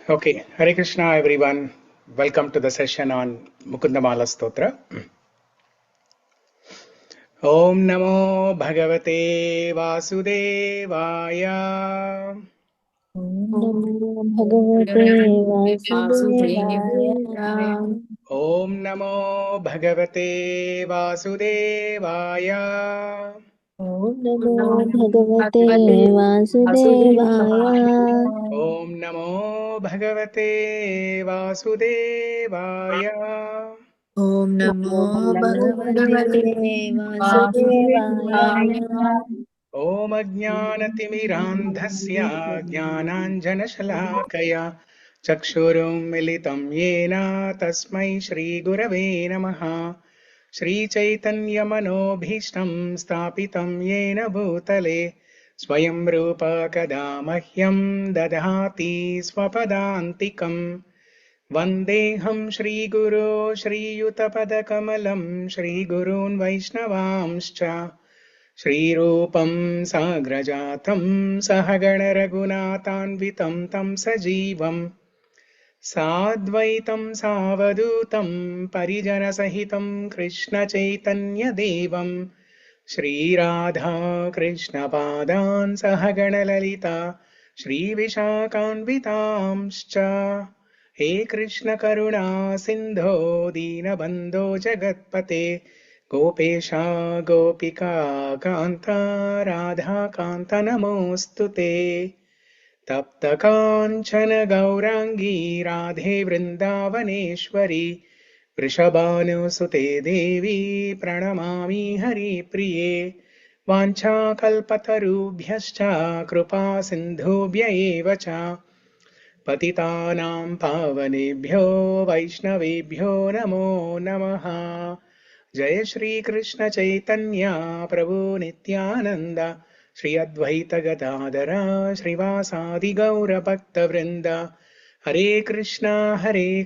Okay, Hare Krishna everyone. Welcome to the session on Mukunda-Mālā-Stotra. Om Namo Bhagavate Vasudevaya. Om Namo Bhagavate Vasudevaya. Om Namo Bhagavate Vasudevaya. Om Namo Bhagavate Vasudevaya. Om Namo Bhagavate Vasudevaya. Om Namo Bhagavate Vasudevaya. Om Ajnanatimirandhasya Jnananjanashalakaya Chakshurum Militam Yena Tasmai Shri Gurave Namaha Shri Chaitanya Manobhishtam Stapitam Yena Bhutale Swayam Rupa Kada Mahyam Dadhati Swapadantikam Vandeham Shri Guru Shri Yutapadakamalam Shri Gurun Vaishnavamscha श्रीरूपं साग्रजातं सहगणरघुनाथान्वितं तं सजीवं साद्वैतं सावधूतं परिजनसहितं कृष्णचैतन्यदेवं श्रीराधा कृष्णपादान् सहगणललिता श्रीविशाखान्वितांश्च हे कृष्णकरुणा सिन्धो दीनबन्धो जगत्पते गोपेशा गोपिका कान्ता राधाकान्त नमोऽस्तु ते तप्तकाञ्चन गौराङ्गी राधे वृन्दावनेश्वरी वृषभानुसुते देवी प्रणमामि हरिप्रिये वाञ्छाकल्पतरुभ्यश्च कृपा सिन्धुभ्य एव च पतितानां पावनेभ्यो वैष्णवेभ्यो नमो नमः जय श्री कृष्ण चैतन्य प्रभु नित्यानंद श्री अद्वैत गदाधर श्रीवासादि गौर भक्त वृंद हरे कृष्णा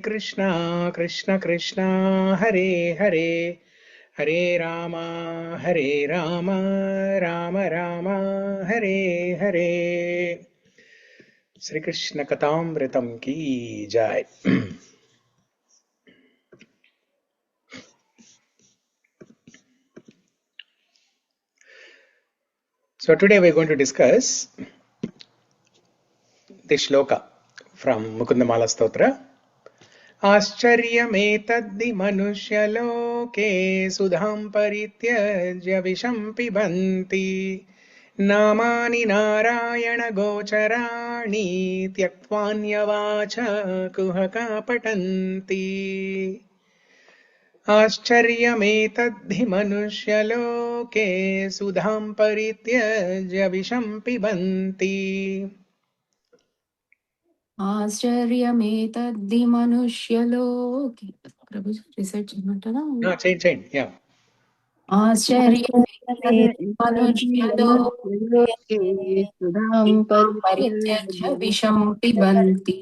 कृष्ण कृष्ण हरे हरे हरे राम राम राम हरे हरे श्री कृष्ण कथामृतम की जय. So today we are going to discuss this shloka from Mukunda-Mālā-Stotra. āścaryam etad manuśyaloke sudhām parityajya visham pibanti nāmāni nārāyan a-gocarāni tyaktvānya-vācah kuhakah patanti. āścaryam-etad manuśyaloke sudhām parityajya visham pibanti. āścaryam etad manuśyaloke. Prabhu, research cheymantarā? No, change, yeah. āścaryam etad manuśyaloke Sudhām parityajya visham pibanti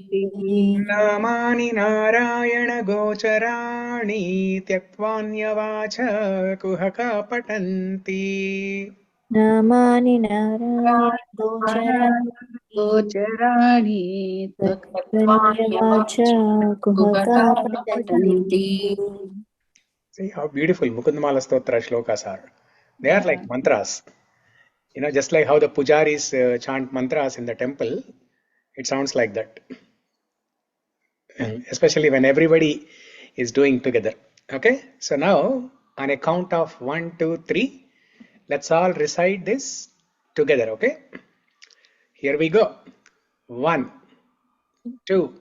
nāmāni nārāyana a-gocarāni tyaktvānya-vācah kuhakah patanti. nāmāni nārāyan gocarāni tyaktvānya-vācah kuhakah patanti. See how beautiful Mukunda-Mālā-Stotra shlokas are. They are like mantras. You know, just like how the pujaris chant mantras in the temple, it sounds like that. Especially when everybody is doing together. Okay, so now on a count of 1, 2, 3, let's all recite this together. Okay, here we go. 1, 2,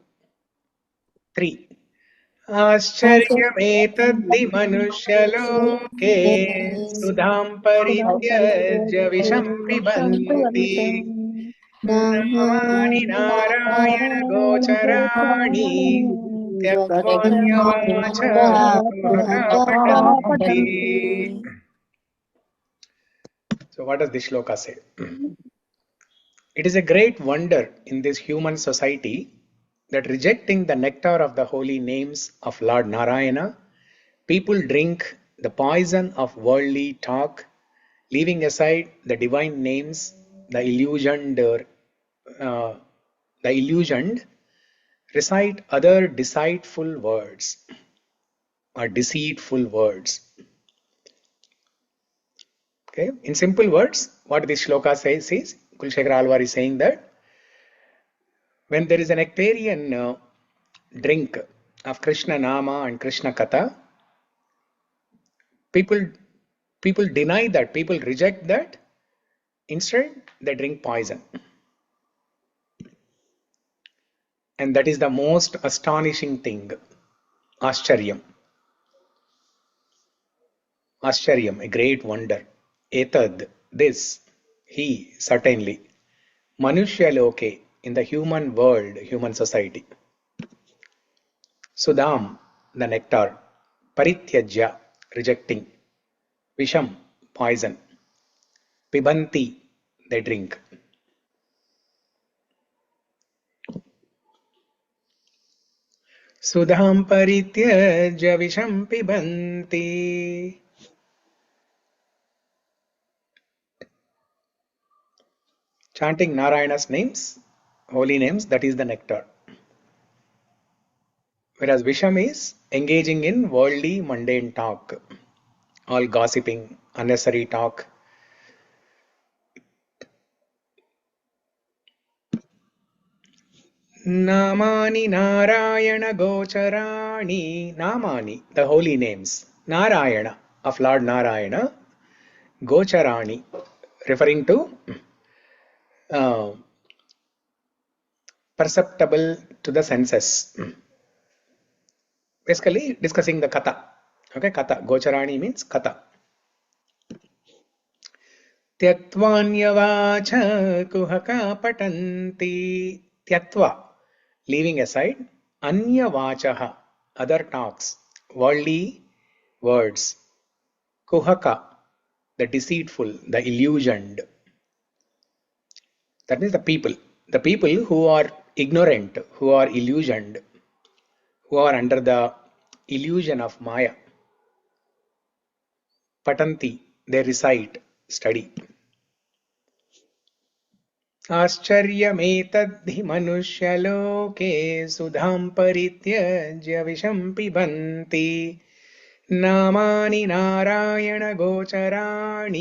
3. āścaryam-etad manuśyaloke sudhām parityajya visham pibanti nāmāni nārāyana a-gocarāni tyaktvānya-vācah kuhakah patanti. So what does this shloka say? It is a great wonder in this human society that rejecting the nectar of the holy names of Lord Narayana, people drink the poison of worldly talk, leaving aside the divine names, the illusioned recite other deceitful words or deceitful words. Okay, in simple words, what this shloka says is, Kulshekhara Alvar is saying that when there is a nectarian drink of Krishna Nama and Krishna Katha, people deny that, people reject that. Instead, they drink poison. And that is the most astonishing thing. āścaryam. āścaryam, a great wonder. Etad, this, he, certainly. ya-loke, in the human world, human society. Sudhām, the nectar. Parityajya, rejecting. Visham, poison. Pibanti, they drink. Sudhām parityajya visham pibanti. Chanting Narayana's names, holy names, that is the nectar. Whereas Visham is engaging in worldly, mundane talk, all gossiping, unnecessary talk. Nāmāni Narayana a-gocarān, nāmāni, the holy names, Narayana, of Lord Narayana, a-gocarān, referring to perceptible to the senses. Basically discussing the katha. Okay, katha. a-gocarān means katha. tyaktvānya-vācah kuhakah patanti. Tyaktva, leaving aside. Anya-vācah, other talks, worldly words. Kuhakah, the deceitful, the illusioned. That means the people who are ignorant, who are illusioned, who are under the illusion of Maya. Patanti, they recite, study. āścaryam etad manushya-loke sudhām parityajya visham pibanti nāmāni nārāyan a-gocarān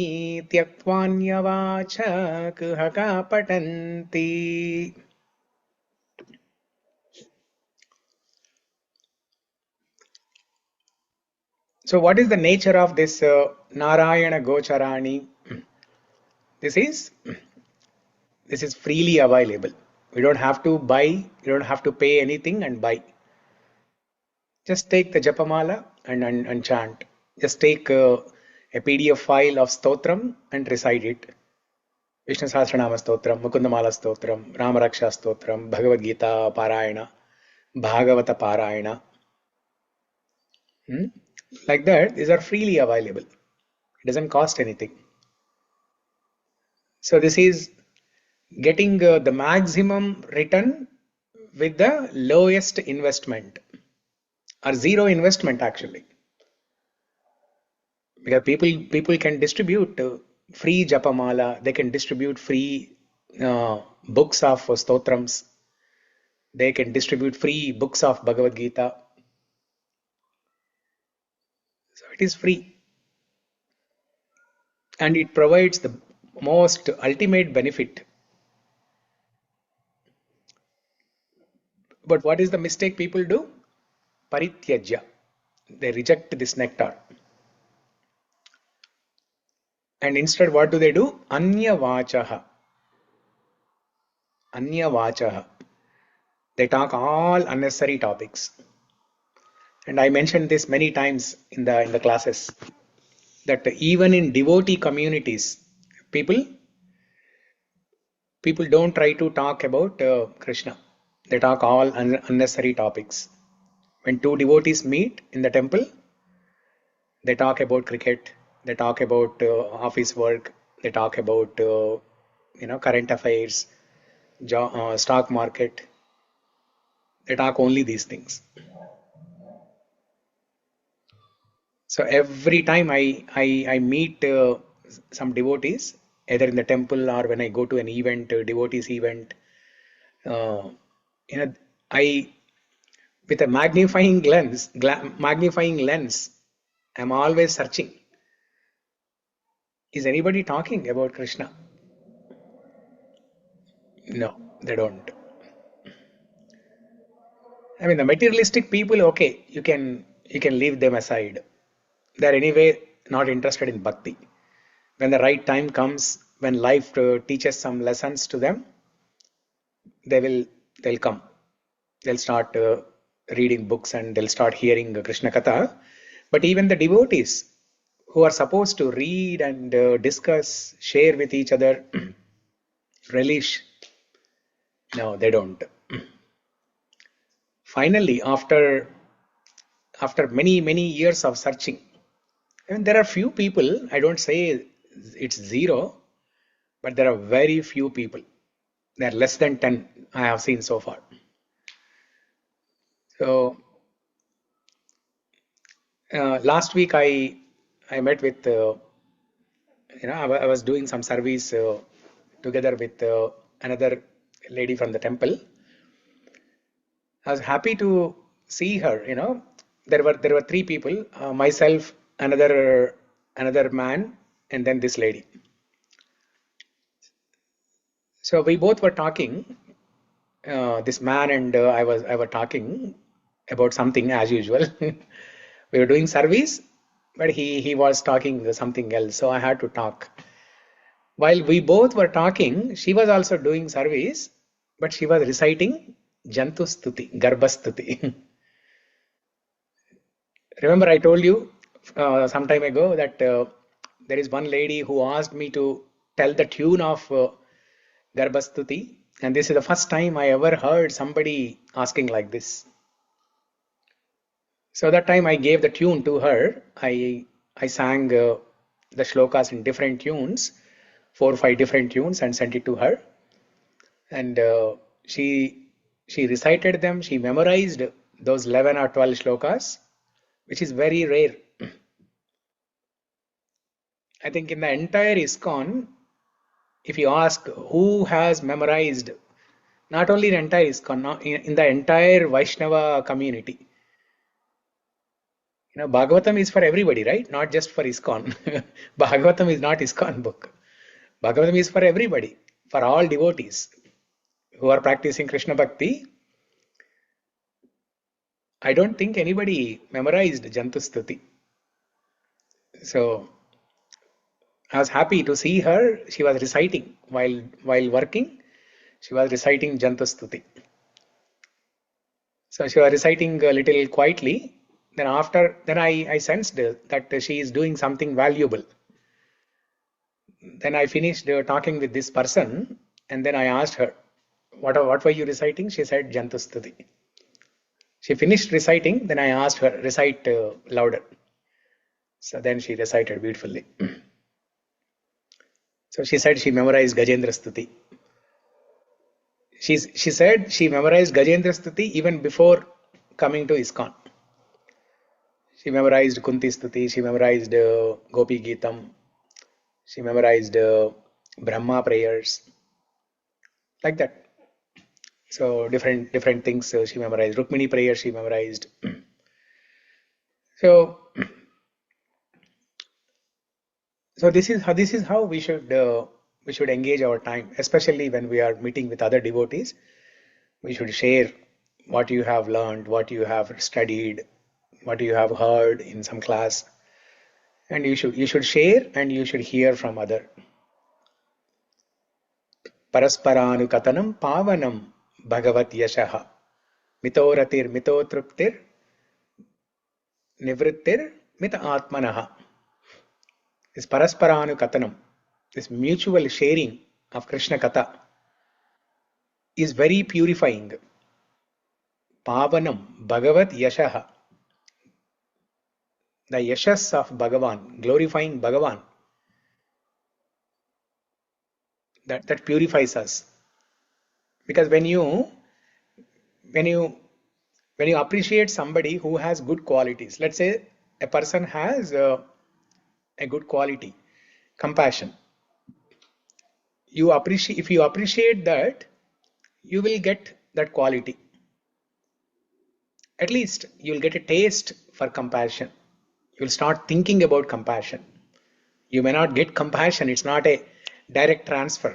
tyaktvānya-vācah kuhakah patanti. So what is the nature of this Narayana a-gocarān? This is freely available. We don't have to buy, you don't have to pay anything and buy. Just take the japamala and chant. Just take a PDF file of stotram and recite it. Vishnu Sahasranama Stotram, Mukunda-Mālā-Stotram, Ramaraksha Stotram, Bhagavad Gita Parayana, Bhagavata Parayana. Like that, these are freely available. It doesn't cost anything. So this is getting the maximum return with the lowest investment, or zero investment actually. Because people can distribute free japamala, they can distribute free books of stotrams, they can distribute free books of Bhagavad Gita. So it is free. And it provides the most ultimate benefit. But what is the mistake people do? Parityajya. They reject this nectar. And instead what do? Anya-vācah. Anya-vācah. They talk all unnecessary topics. And I mentioned this many times in the classes, that even in devotee communities, people don't try to talk about Krishna. They talk all unnecessary topics. When two devotees meet in the temple, they talk about cricket, they talk about office work, they talk about current affairs, stock market. They talk only these things. So every time I meet some devotees, either in the temple or when I go to an event, devotees event, I with a magnifying lens, I'm always searching. Is anybody talking about Krishna? No, they don't. I mean, the materialistic people, okay, you can leave them aside. They're anyway not interested in bhakti. When the right time comes, when life teaches some lessons to them, they'll come. They'll start reading books and they'll start hearing Krishna Katha. But even the devotees who are supposed to read and discuss, share with each other, relish, no, they don't. Finally, after many years of searching, I mean, there are few people, I don't say it's zero, but there are very few people. There are less than 10 I have seen so far. So last week I met with I was doing some service together with another lady from the temple. I was happy to see her. There were three people: myself, another man, and then this lady. So we both were talking. This man and I were talking about something as usual. We were doing service, but he was talking something else. So I had to talk. While we both were talking, she was also doing service, but she was reciting Jantustuti, Garbhastuti. Remember, I told you some time ago that there is one lady who asked me to tell the tune of Garbhastuti, and this is the first time I ever heard somebody asking like this. So that time I gave the tune to her. I sang the shlokas in different tunes, 4 or 5 different tunes, and sent it to her. And she recited them. She memorized those 11 or 12 shlokas, which is very rare. I think in the entire ISKCON, if you ask who has memorized, not only the entire ISKCON, in the entire Vaishnava community, Bhagavatam is for everybody, right? Not just for ISKCON. Bhagavatam is not ISKCON book. Bhagavatam is for everybody, for all devotees who are practicing Krishna Bhakti. I don't think anybody memorized Jantustuti. So I was happy to see her. She was reciting while working. She was reciting Jantustuti. So she was reciting a little quietly. Then I sensed that she is doing something valuable. Then I finished talking with this person, and then I asked her, "What were you reciting?" She said, "Jantustuti." She finished reciting. Then I asked her, "Recite louder." So then she recited beautifully. So she said she memorized Gajendra Stuti. She said she memorized Gajendra Stuti even before coming to ISKCON. She memorized Kunti Stuti. She memorized Gopi Geetam. She memorized Brahma prayers, like that. So different things she memorized. Rukmini prayer she memorized. So this is how we should engage our time, especially when we are meeting with other devotees. We should share what you have learned, what you have studied, what you have heard in some class, and you should share and you should hear from other. Parasparanukathanam pavanam bhagavat yashaha mitoratir mitotruptir nivrittir mita atmanaha. This parasparanukathanam, this mutual sharing of Krishna Katha, is very purifying. Pavanam bhagavat yashaha, the yashas of Bhagavan, glorifying Bhagavan, that purifies us. Because when you appreciate somebody who has good qualities, let's say a person has a good quality, compassion. If you appreciate that, you will get that quality. at least you'll get a taste for compassion. You'll start thinking about compassion. You may not get compassion. It's not a direct transfer.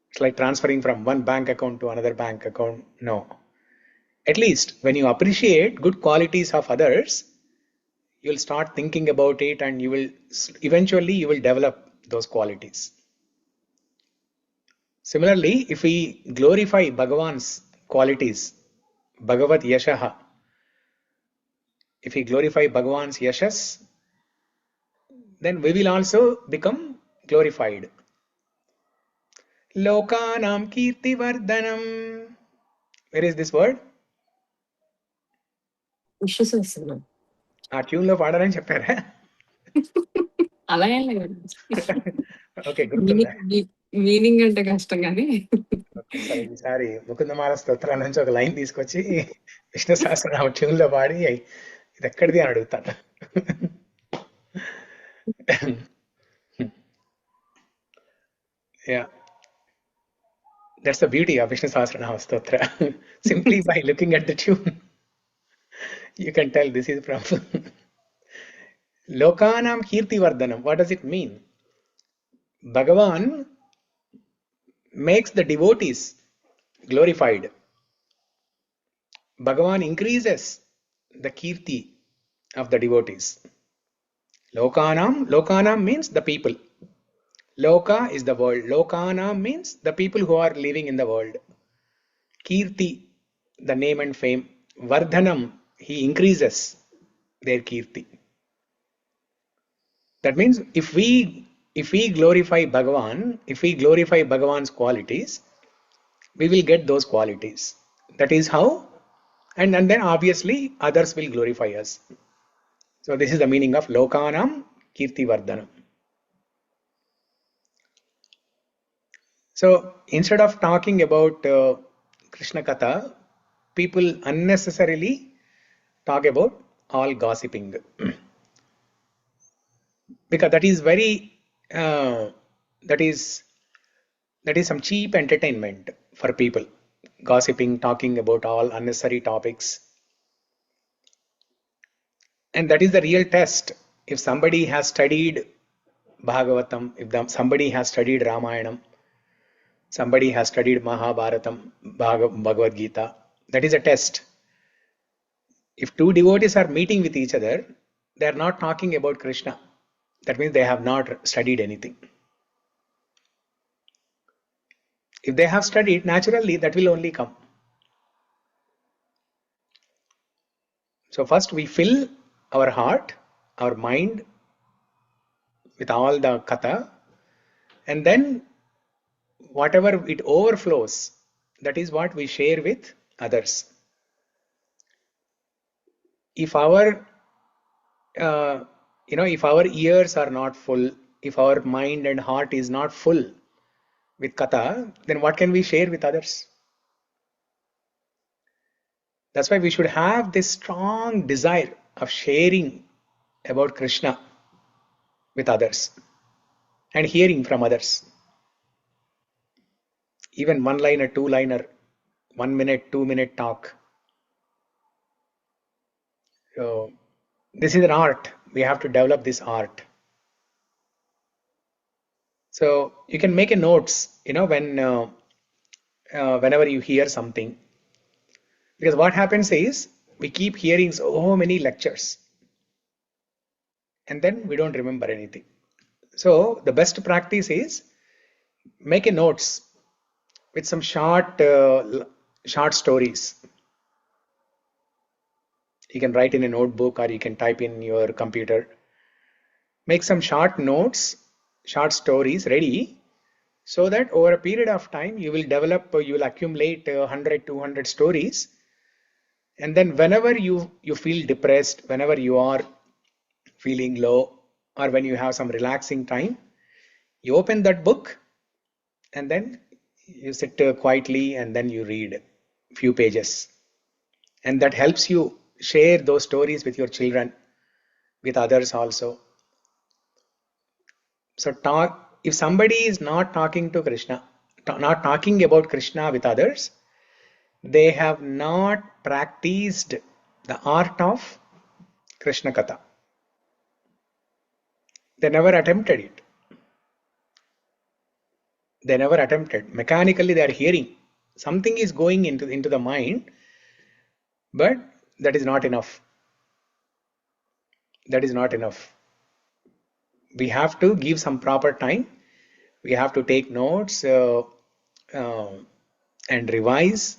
It's like transferring from one bank account to another bank account. No. At least when you appreciate good qualities of others, you'll start thinking about it, and you will eventually you will develop those qualities. Similarly, if we glorify Bhagavan's qualities, Bhagavat Yashaha, if we glorify Bhagavan's Yashas, then we will also become glorified. Lokanam Kirti Vardhanam. Where is this word? విశ్వసనం ఆ tune లో పాడాలని చెప్పారా? అలా ఏం లేదు. Okay, గుర్తుందా? Meaning అంటే కష్టం కానీ సరే, ఈసారి ముకుందమాల స్తోత్రాల నుంచి ఒక లైన్ తీసుకొచ్చి విష్ణు సహస్రనామ ట్యూన్ లో పాడి ఇది ఎక్కడిది అని అడుగుతాను. Yeah, that's the beauty of Vishnu Sahasranama Stotra. Simply by looking at the tune, you can tell this is from Lokanam Kirti Vardhanam. What does it mean? Bhagavan makes the devotees glorified. Bhagavan increases the kirti of the devotees. Lokanam means the people. Loka is the world. Lokanam means the people who are living in the world. Kirti, the name and fame. Vardhanam, he increases their kirti. That means if we glorify Bhagavan, if we glorify Bhagavan's qualities, we will get those qualities. That is how, and then obviously others will glorify us. So this is the meaning of Lokanam Kirti Vardhanam. So instead of talking about Krishna Katha, people unnecessarily talk about all gossiping. Because that is very, that is some cheap entertainment for people. Gossiping, talking about all unnecessary topics. And that is the real test. If somebody has studied Bhagavatam, if somebody has studied Ramayanam, somebody has studied Mahabharatam, Bhagavad Gita, that is a test. If two devotees are meeting with each other, they are not talking about Krishna. That means they have not studied anything. If they have studied, naturally that will only come. So first we fill our heart, our mind with all the katha, and then whatever it overflows, that is what we share with others. If our if our ears are not full, if our mind and heart is not full with katha, then what can we share with others? That's why we should have this strong desire of sharing about Krishna with others and hearing from others. Even one-liner, two-liner, 1 minute, 2 minute talk. So this is an art. We have to develop this art. So you can make a notes, whenever you hear something. Because what happens is we keep hearing so many lectures, and then we don't remember anything. So the best practice is make a notes with some short stories. You can write in a notebook or you can type in your computer. Make some short notes, short stories ready, so that over a period of time you will accumulate 100, 200 stories. And then whenever you feel depressed, whenever you are feeling low, or when you have some relaxing time, you open that book and then you sit quietly and then you read a few pages. And that helps you share those stories with your children, with others also. So if somebody is not talking to Krishna, not talking about Krishna with others, they have not practiced the art of Krishna Katha. They never attempted it. They never attempted. Mechanically, they are hearing. Something is going into the mind, but that is not enough. That is not enough. We have to give some proper time. We have to take notes and revise.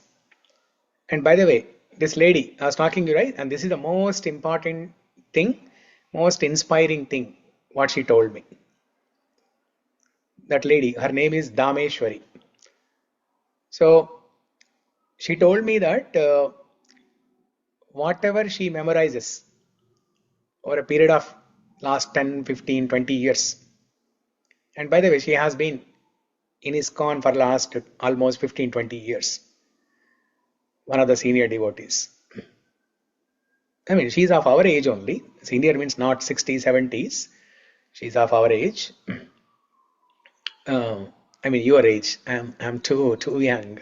And by the way, this lady I was talking to you, right? And this is the most important thing, most inspiring thing, what she told me. That lady, her name is Dameshwari. So she told me that whatever she memorizes over a period of last 10, 15, 20 years. And by the way, she has been in ISKCON for last almost 15, 20 years. One of the senior devotees. I mean, she's of our age only. Senior means not 60s, 70s. She's of our age. I mean, your age. I'm too young.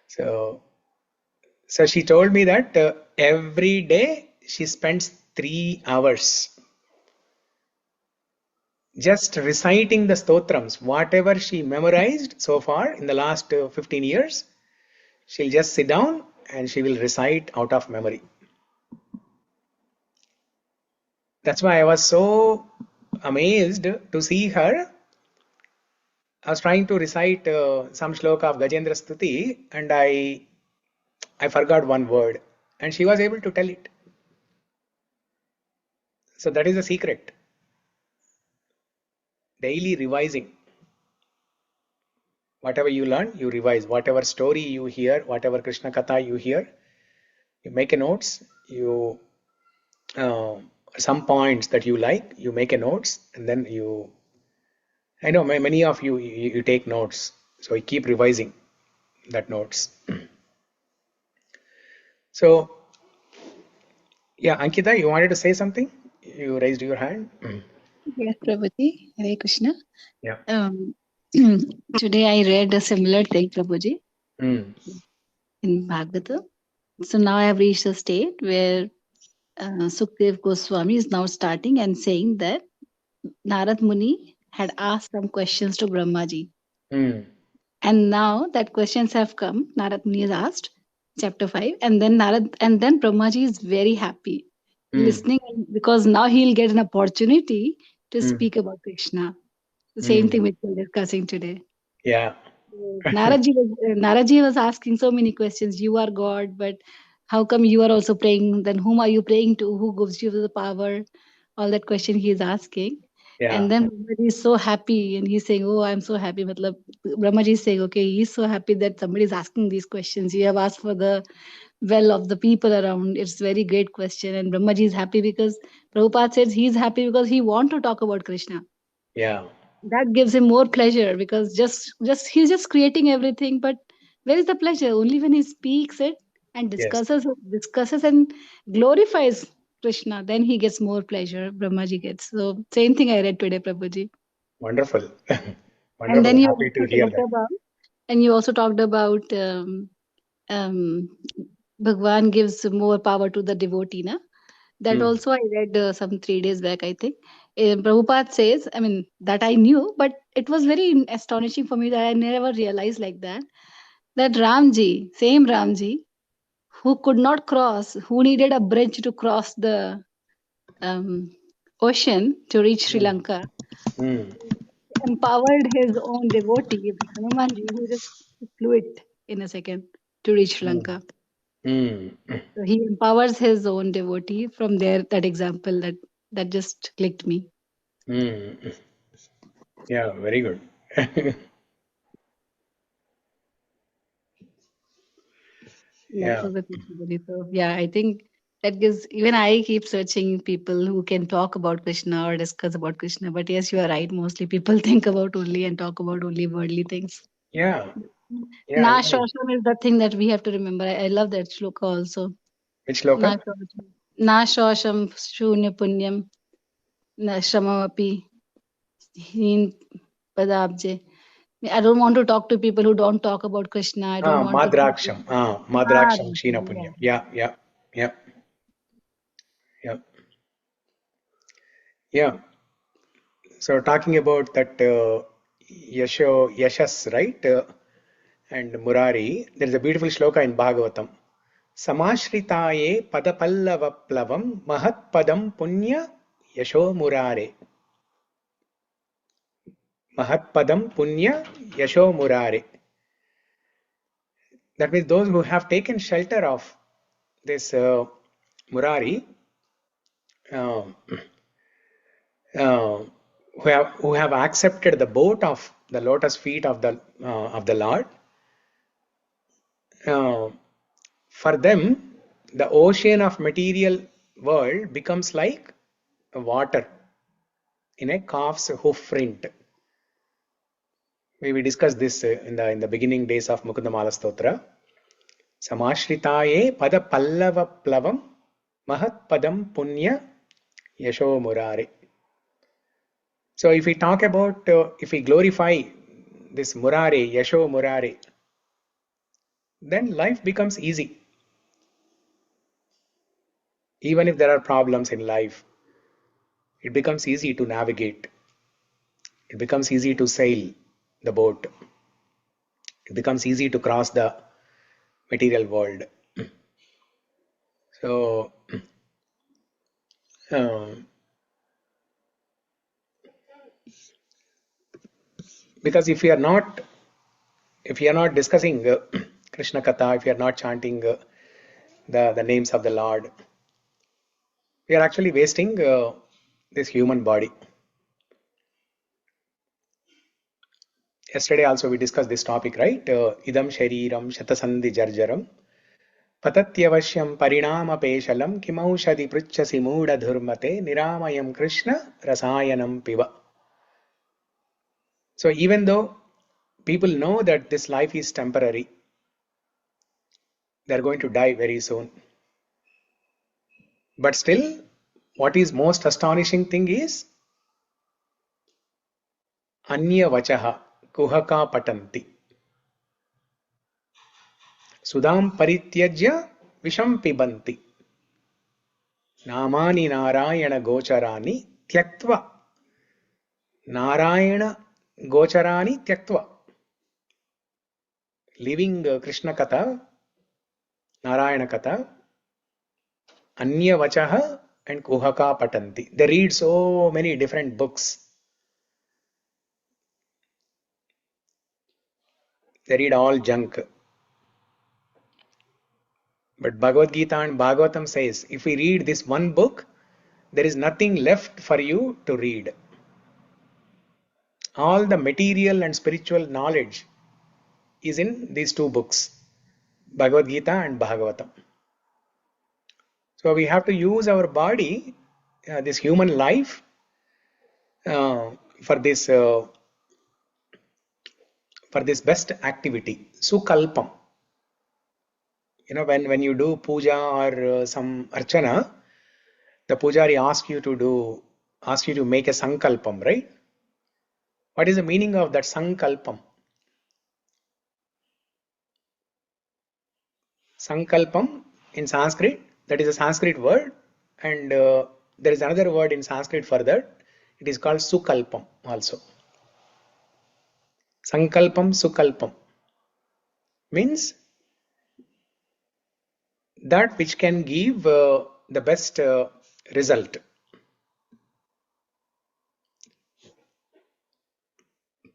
So she told me that every day she spends 3 hours just reciting the stotrams, whatever she memorized so far in the last 15 years. She'll just sit down and she will recite out of memory. That's why I was so amazed to see her. I was trying to recite some shloka of Gajendra Stuti and I forgot one word and she was able to tell it. So that is the secret. Daily revising. Whatever you learn, you revise. Whatever story you hear, whatever Krishna Katha you hear, you make a notes. You some points that you like, you make a notes, and then you. I know many of you take notes, so you keep revising that notes. So, yeah, Ankita, you wanted to say something? You raised your hand. Yes, Prabhuji. Hare Krishna. Yeah. Today I read a similar thing, Prabhuji, Mm. in Bhagavatam. So now I have reached a state where Sukhdev Goswami is now starting and saying that Narad Muni had asked some questions to Brahmaji. Mm. And now that questions have come, Narad Muni has asked, chapter 5, and then Brahmaji is very happy listening because now he'll get an opportunity to speak about Krishna. The same thing which we're discussing today. Yeah. Naraji was asking so many questions. You are God, but how come you are also praying? Then whom are you praying to? Who gives you the power? All that question he is asking. Yeah. And then Brahmaji is so happy and he's saying, oh, I'm so happy. Brahmaji is saying, okay, he's so happy that somebody is asking these questions. You have asked for the well of the people around. It's very great question. And Brahmaji is happy because Prabhupada says he's happy because he wants to talk about Krishna. Yeah. That gives him more pleasure because just he's just creating everything, but where is the pleasure? Only when he speaks it and discusses and glorifies Krishna, then he gets more pleasure. Brahmaji gets. So same thing I read today, Prabhuji. Wonderful. Wonderful. And then Happy to hear that. You also talked about Bhagwan gives more power to the devotee, na? That also I read some 3 days back, I think. Prabhupada says, I mean, that I knew, but it was very astonishing for me that I never realized like that. That Ramji, same Ramji, who could not cross, who needed a bridge to cross the ocean to reach Sri Lanka, empowered his own devotee, Hanumanji, who just flew it in a second to reach Sri Lanka. So he empowers his own devotee. From there, that example that just clicked me. Yeah, very good. Yeah. So yeah, I think that gives, even I keep searching people who can talk about Krishna or discuss about Krishna. But yes, you are right. Mostly people think about only and talk about only worldly things. Yeah. Na shosham is the thing that we have to remember. I love that shloka also. Which shloka? Na shosham shunya punyam na shramamapi hin padabje. I don't want to talk to people who don't talk about Krishna. I don't want to. Madraksham. Madraksham Kshina Punyam. Yeah. So talking about that Yashas, right? And Murari, there is a beautiful shloka in Bhagavatam. Samashritaye padapallavaplavam mahatpadam punya yasho murare. Mahatpadam punya yasho murare. That means those who have taken shelter of this Murari, who have accepted the boat of the lotus feet of the Lord, for them the ocean of material world becomes like water in a calf's hoof print. We discussed this in the beginning days of Mukunda-Mālā-Stotra. Samashritaye pada pallava plavam mahat padam punya yasho murare. So if we talk about, if we glorify this Murare, Yasho Murare, then life becomes easy. Even if there are problems in life, it becomes easy to navigate. It becomes easy to sail the boat. It becomes easy to cross the material world. So, because if we are not discussing Krishna Katha, if we are not chanting the names of the Lord, we are actually wasting this human body. Yesterday also we discussed this topic, right? Idam shariram shatasandhi jarjaram patatyavashyam parinama peshalam kimaushadi pruchasi mooda dhurmate niramayam Krishna rasayanam piva. So even though people know that this life is temporary, they are going to die very soon. But still, what is most astonishing thing is anya-vācah kuhakah patanti. Sudhām parityajya visham pibanti. Nāmāni nārāyana a-gocarāni tyaktvānya-vācah tyaktva. Living Krishna Katha, Narayana Katha, anya-vācah and kuhakah patanti. They read so many different books. They read all junk. But Bhagavad Gita and Bhagavatam says, if we read this one book, there is nothing left for you to read. All the material and spiritual knowledge is in these two books, Bhagavad Gita and Bhagavatam. So we have to use our body, this human life, for this best activity, sukalpam. You know, when you do puja or some archana, the pujari asks you to make a sankalpam, right? What is the meaning of that sankalpam? Sankalpam in Sanskrit, that is a Sanskrit word, and there is another word in Sanskrit for that. It is called sukalpam also. Sankalpam, sukalpam means that which can give the best result.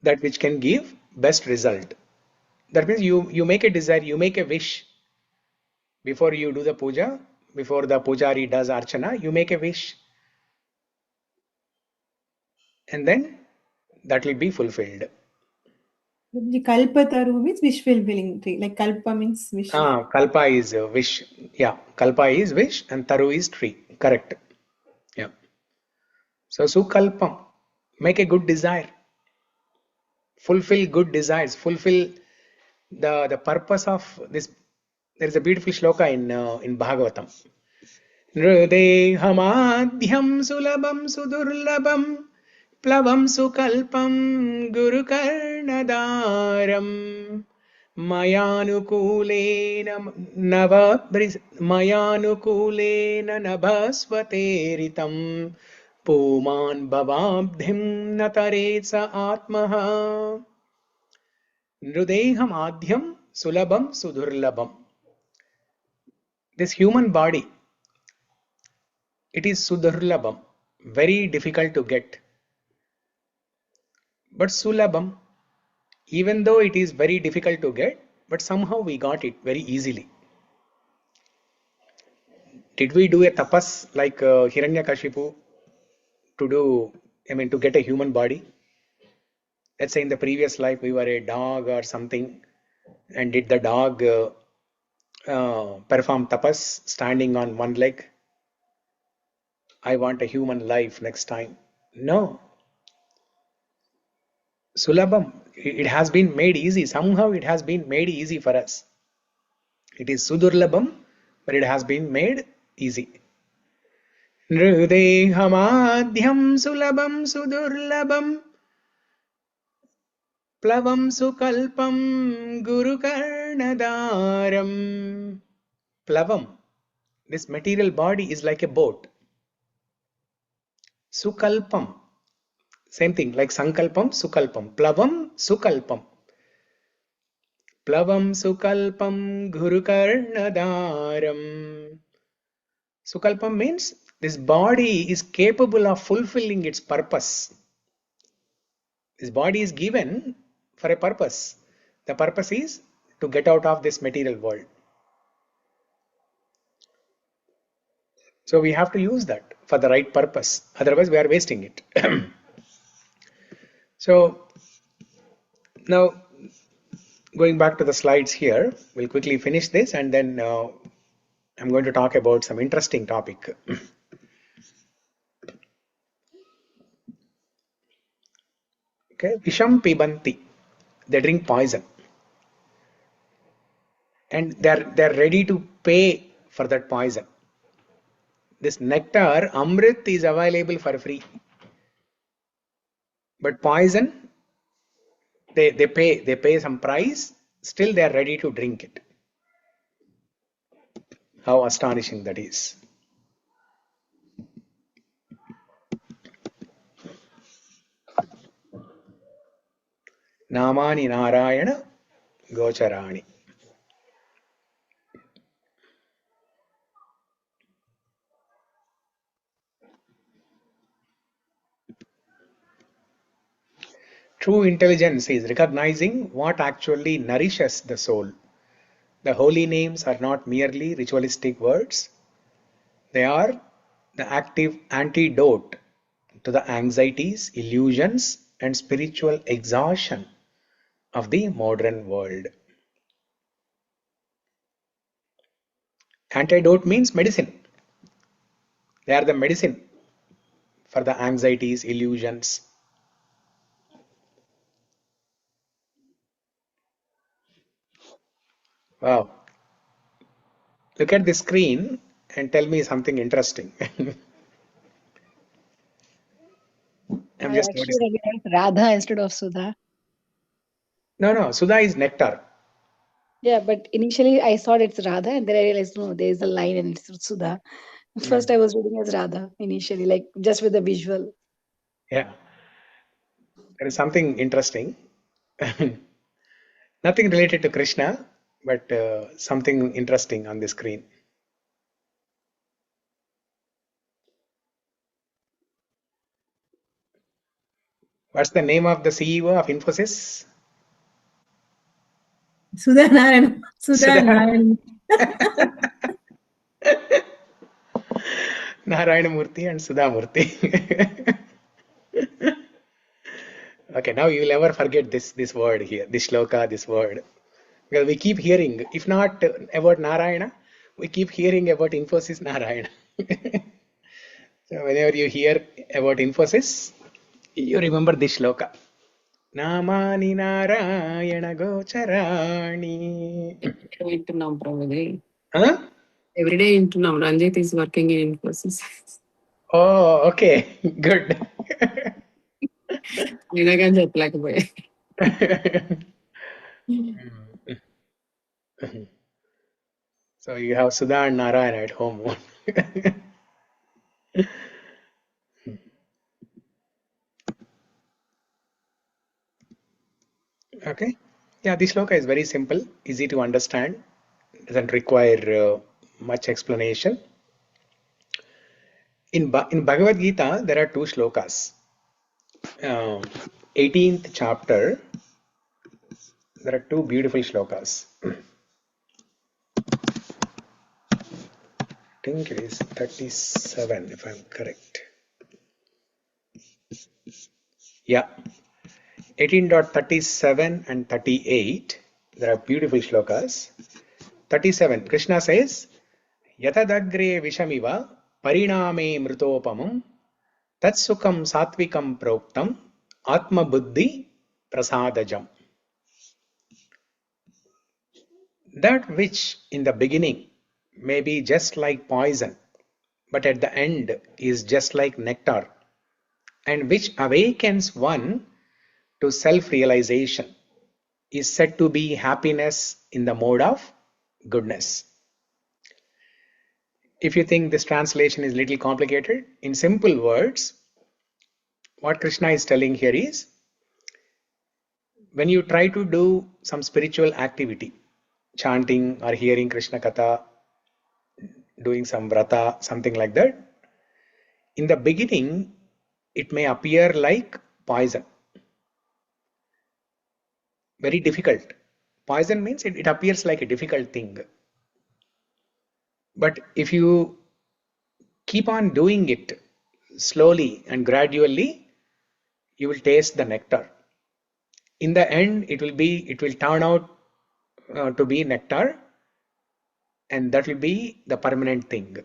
That which can give best result. That means you make a desire, you make a wish. Before you do the puja, before the pujari does archana, you make a wish. And then that will be fulfilled. The kalpataru means wish fulfilling tree. Like kalpa means wish. Kalpa is wish. Yeah, kalpa is wish and taru is tree. Correct. Yeah. So sukalpam, make a good desire. Fulfill good desires. Fulfill the purpose of this. There is a beautiful shloka in Bhagavatam. Nrudehamadhyam sulabam sudurlabam Plavam sukalpam gurukarnadaram mayanukulena nabhasvateritam puman bhavabdhim nataretsa atmaha nrudeham adhyam sulabam sudurlabam. This human body, it is sudurlabam, very difficult to get. But sulabam, even though it is very difficult to get, but somehow we got it very easily. Did we do a tapas like Hiranyakashipu to get a human body? Let's say in the previous life we were a dog or something, and did the dog perform tapas standing on one leg? I want a human life next time. No. Sulabam, it has been made easy. Somehow it has been made easy for us. It is sudurlabam, but it has been made easy. Nrudehamadhyam sulabam sudurlabam plavam sukalpam gurukarnadaram. Plavam, this material body is like a boat. Sukalpam, same thing like sankalpam, sukalpam. Plavam, sukalpam. Plavam sukalpam gurukarnadaram. Sukalpam means this body is capable of fulfilling its purpose. This body is given for a purpose. The purpose is to get out of this material world. So we have to use that for the right purpose. Otherwise we are wasting it. So now going back to the slides here, we'll quickly finish this and then I'm going to talk about some interesting topic. Okay, Visham pibanti, they drink poison, and they're ready to pay for that poison. This nectar, Amrit, is available for free, but poison, they pay some price. Still, they are ready to drink it. How astonishing that is! Nāmāni nārāyan a-gocarān. True intelligence is recognizing what actually nourishes the soul. The holy names are not merely ritualistic words. They are the active antidote to the anxieties, illusions, and spiritual exhaustion of the modern world. Antidote means medicine. They are the medicine for the anxieties, illusions. Wow. Look at the screen and tell me something interesting. I'm just Actually noticing. read Radha instead of Sudha. No, Sudha is nectar. Yeah, but initially I thought it's Radha, and then I realized no, there is a line and it's Sudha. First I was reading as Radha initially, like just with the visual. Yeah. There is something interesting. Nothing related to Krishna, but something interesting on the screen. What's the name of the CEO of Infosys? Sudhām. Sudhām. Narayanamurthy and Sudhamurthy. Okay, now you will never forget this word here, this shloka, this word. Because we keep hearing, if not about Narayana, we keep hearing about Infosys Narayana. So whenever you hear about Infosys, you remember this shloka. Nāmāni nārāyan a-gocarāni. వింటున్నాం probably. Huh? Everyday వింటున్నాం. Ranjit is working in Infosys. Oh, okay, good. నేనే కానీ చెప్పలేకపోయా. So you have Sudha and Narayan at home. Okay. Yeah, this shloka is very simple, easy to understand, doesn't require much explanation. In Bhagavad Gita, there are two shlokas. 18th chapter, there are two beautiful shlokas. I think it is 37, if I'm correct. Yeah. 18.37 and 38, there are beautiful shlokas. 37, Krishna says, Yatadagre vishamiva pariname mrutopamam tatsukam satvikam proktam atma buddhi prasadajam. That which in the beginning may be just like poison, but at the end is just like nectar, and which awakens one to self-realization, is said to be happiness in the mode of goodness. If you think this translation is a little complicated, in simple words, what Krishna is telling here is, when you try to do some spiritual activity, chanting or hearing Krishna Katha, doing some vrata, something like that, in the beginning, it may appear like poison. Very difficult. Poison means it appears like a difficult thing. But if you keep on doing it slowly and gradually, you will taste the nectar. In the end, it will turn out to be nectar, and that will be the permanent thing.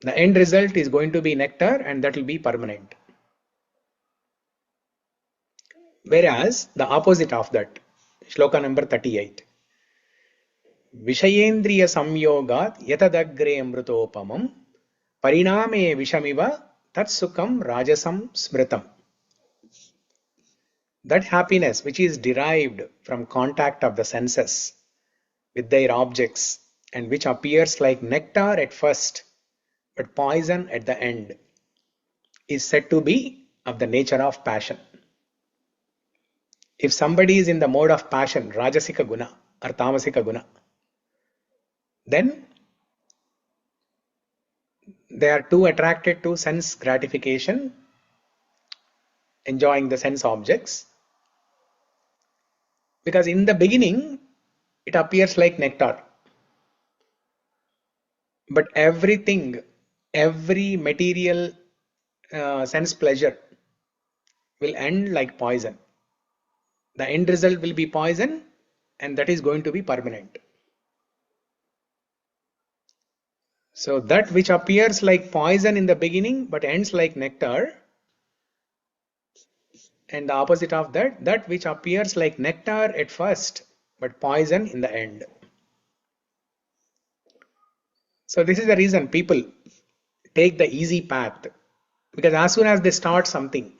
The end result is going to be nectar, and that will be permanent. Whereas the opposite of that, shloka number 38. Vishayendriya samyogat yatadagre amrutopamam pariname vishamiva tatsukam rajasam smritam. That happiness which is derived from contact of the senses with their objects and which appears like nectar at first but poison at the end is said to be of the nature of passion. If somebody is in the mode of passion, rajasika guna or tamasika guna, then they are too attracted to sense gratification, enjoying the sense objects, because in the beginning it appears like nectar, but everything, every material sense pleasure will end like poison. The end result will be poison, and that is going to be permanent. So that which appears like poison in the beginning but ends like nectar, and the opposite of that, that which appears like nectar at first but poison in the end. So this is the reason people take the easy path, because as soon as they start something,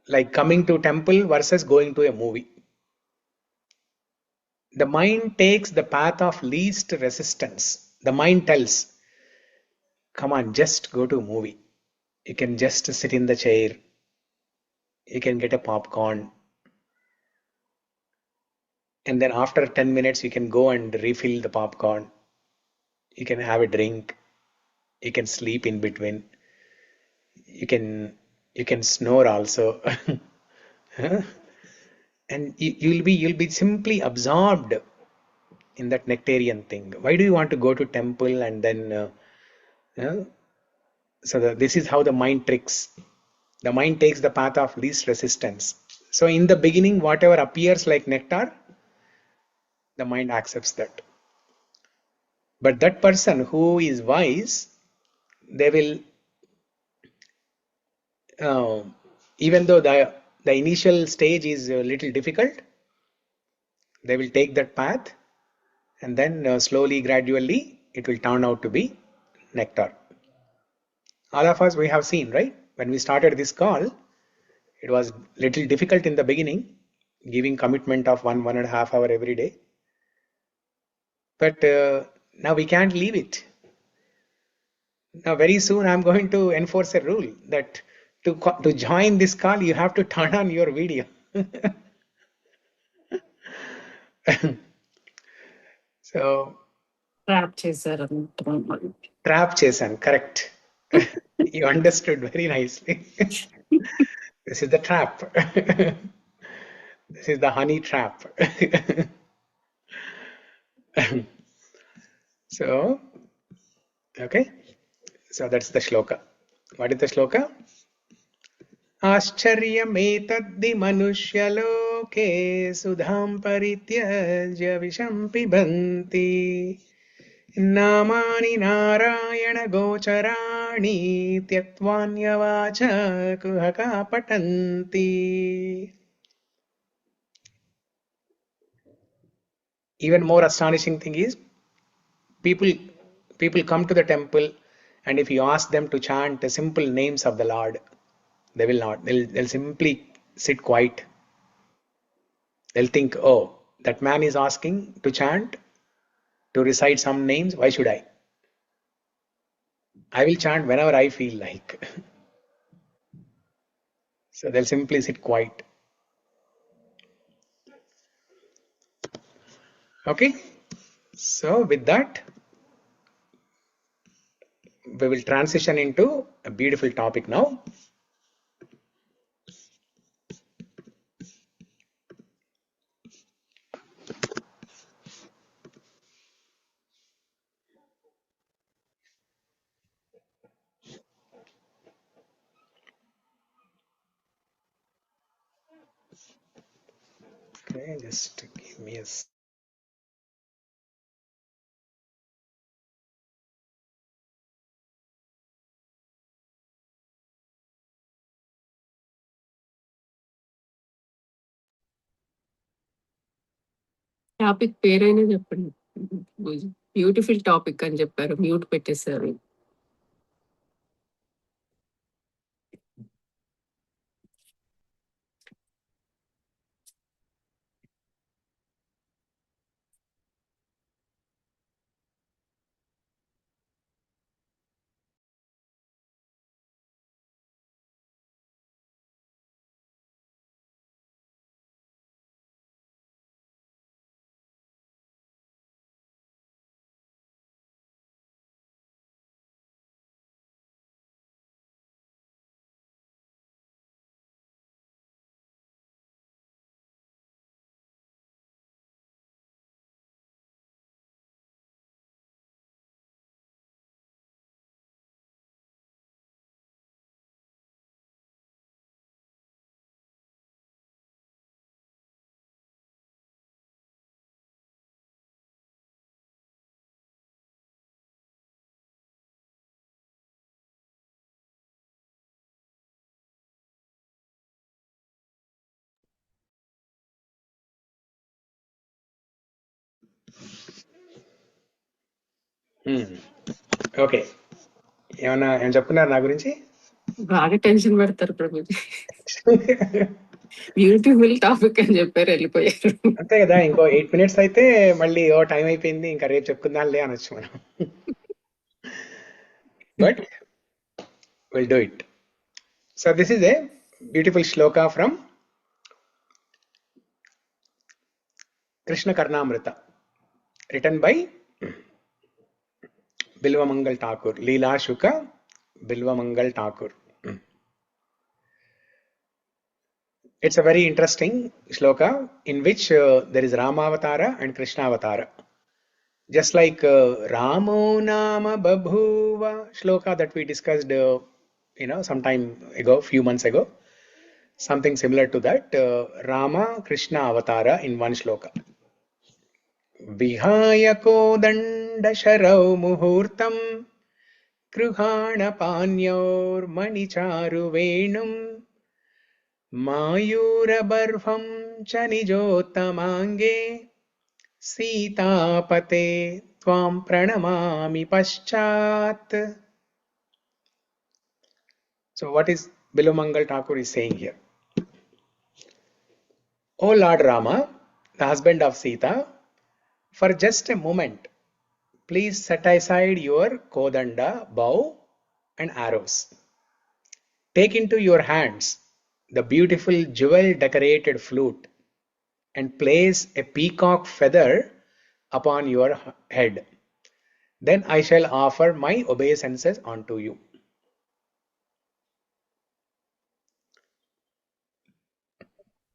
like coming to temple versus going to a movie, the mind takes the path of least resistance. The mind tells, come on, just go to a movie. You can just sit in the chair. You can get a popcorn. And then after 10 minutes, you can go and refill the popcorn. You can have a drink. You can sleep in between. You can snore also. And you'll be simply absorbed in that nectarian thing. Why do you want to go to temple and then so this is how the mind tricks. The mind takes the path of least resistance. So in the beginning, whatever appears like nectar, the mind accepts that. But that person who is wise, they will, even though the initial stage is a little difficult, they will take that path, and then slowly, gradually, it will turn out to be nectar. All of us, we have seen, right? When we started this call, it was little difficult in the beginning, giving commitment of 1.5 hour every day. But now we can't leave it. Now very soon I'm going to enforce a rule that to join this call, you have to turn on your video. So trap చేశారు అన్నమాట. trap chesan, correct. You understood very nicely. This is the trap. This is the honey trap. So, okay. So that's the shloka. What is the shloka? āścaryam etad manushya-loke sudhām parityajya visham pibanti nāmāni nārāyan a-gocarāni tyaktvānya-vācah kuhakah patanti. Even more astonishing thing is people come to the temple, and if you ask them to chant the simple names of the Lord, they will not. They'll simply sit quiet. They'll think, oh, that man is asking to chant, to recite some names. Why should I? I will chant whenever I feel like. So they'll simply sit quiet. Okay. So with that, we will transition into a beautiful topic now. Okay, just give me a topic పేరైనా చెప్పండి. Beautiful topic అని చెప్పారు, mute పెట్టేశారు. Okay. ఏమన్నా చెప్పుకున్నారు నా గురించి? బాగా టెన్షన్ పెడతారు ప్రభుజీ. బ్యూటిఫుల్ టాపిక్ అని చెప్పారు, వెళ్ళిపోయారు. అంతే కదా, ఇంకో 8 minutes అయితే మళ్ళీ టైం అయిపోయింది, ఇంకా రేపు చెప్పుకుందాంలే అనొచ్చు మనం. But will do it. So this is a beautiful Shloka from Krishna Karnamrita, written by Bilvamangal Thakur, Leela Shuka Bilvamangal Thakur. It's a very interesting shloka in which there is Ramavatara and Krishna Avatara. Just like Ramo Nama Babhuva shloka that we discussed some time ago, few months ago. Something similar to that, Rama Krishna Avatara in one shloka. Vihaya kodandasharau muhurtam Kruhana panyor manicharu venum Mayurabarvam chanijotamange Sitapate tvam pranamami paschat. So what is Bilumangal Thakur is saying here? O Lord Rama, the husband of Sita, for just a moment, please set aside your kodanda, bow and arrows. Take into your hands the beautiful jewel-decorated flute and place a peacock feather upon your head. Then I shall offer my obeisances unto you.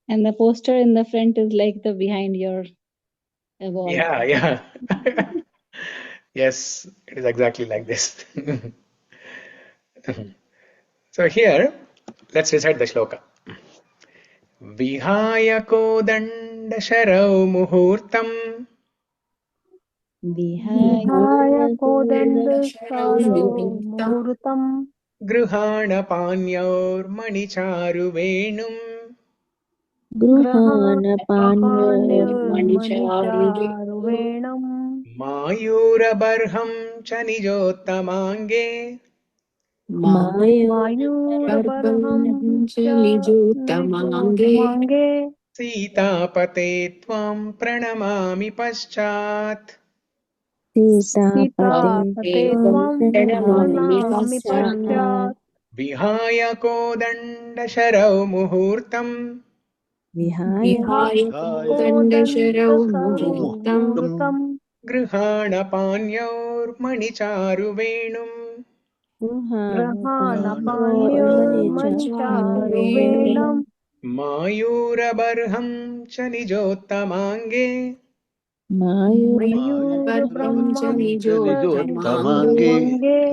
And the poster in the front is like the behind your wall. Yeah. Yes, it is exactly like this. So here, let's recite the shloka. Vihaya kodanda sharau muhurtam विहाय कोदण्डशरौ gruhana panyaur manicharu venum गृहाणपाण्योर्मणिचारुवेणं mayurabarham cha nijottamange मायूरवर्गञ्जलिजोत्तमाङ्गे सीतापते त्वां प्रणमामि पश्चात् सीतापते त्वां प्रणमामि प्रणमामि पश्चात् विहाय कोदण्डशरौ मुहूर्तम् विहाय विहाय कोदण्डशरौ मुहूर्तम् गृहाणपाण्योर्मणिचारुवेणुम् गृहाणपाण्योर्मणिचारुवेणं मायूरबर्हं च निजोत्तमाङ्गे मयूरवर्गञ्जलिजोत्तमाङ्गे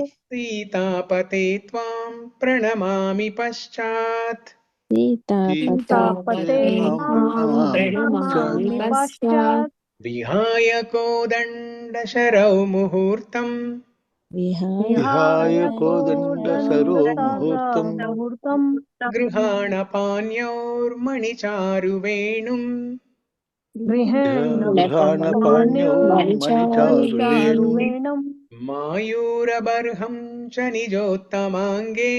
सीतापते त्वां प्रणमामि पश्चात् सीतापते त्वां प्रणमामि पश्चात् विहाय कोदण्डशरौ मुहूर्तम् विहाय मुहूर्तं गृहाणपाण्योर्मणिचारुवेणुम् गृहाणपाण्योर्मणिचारुवेणं मायूरबर्हं च निजोत्तमाङ्गे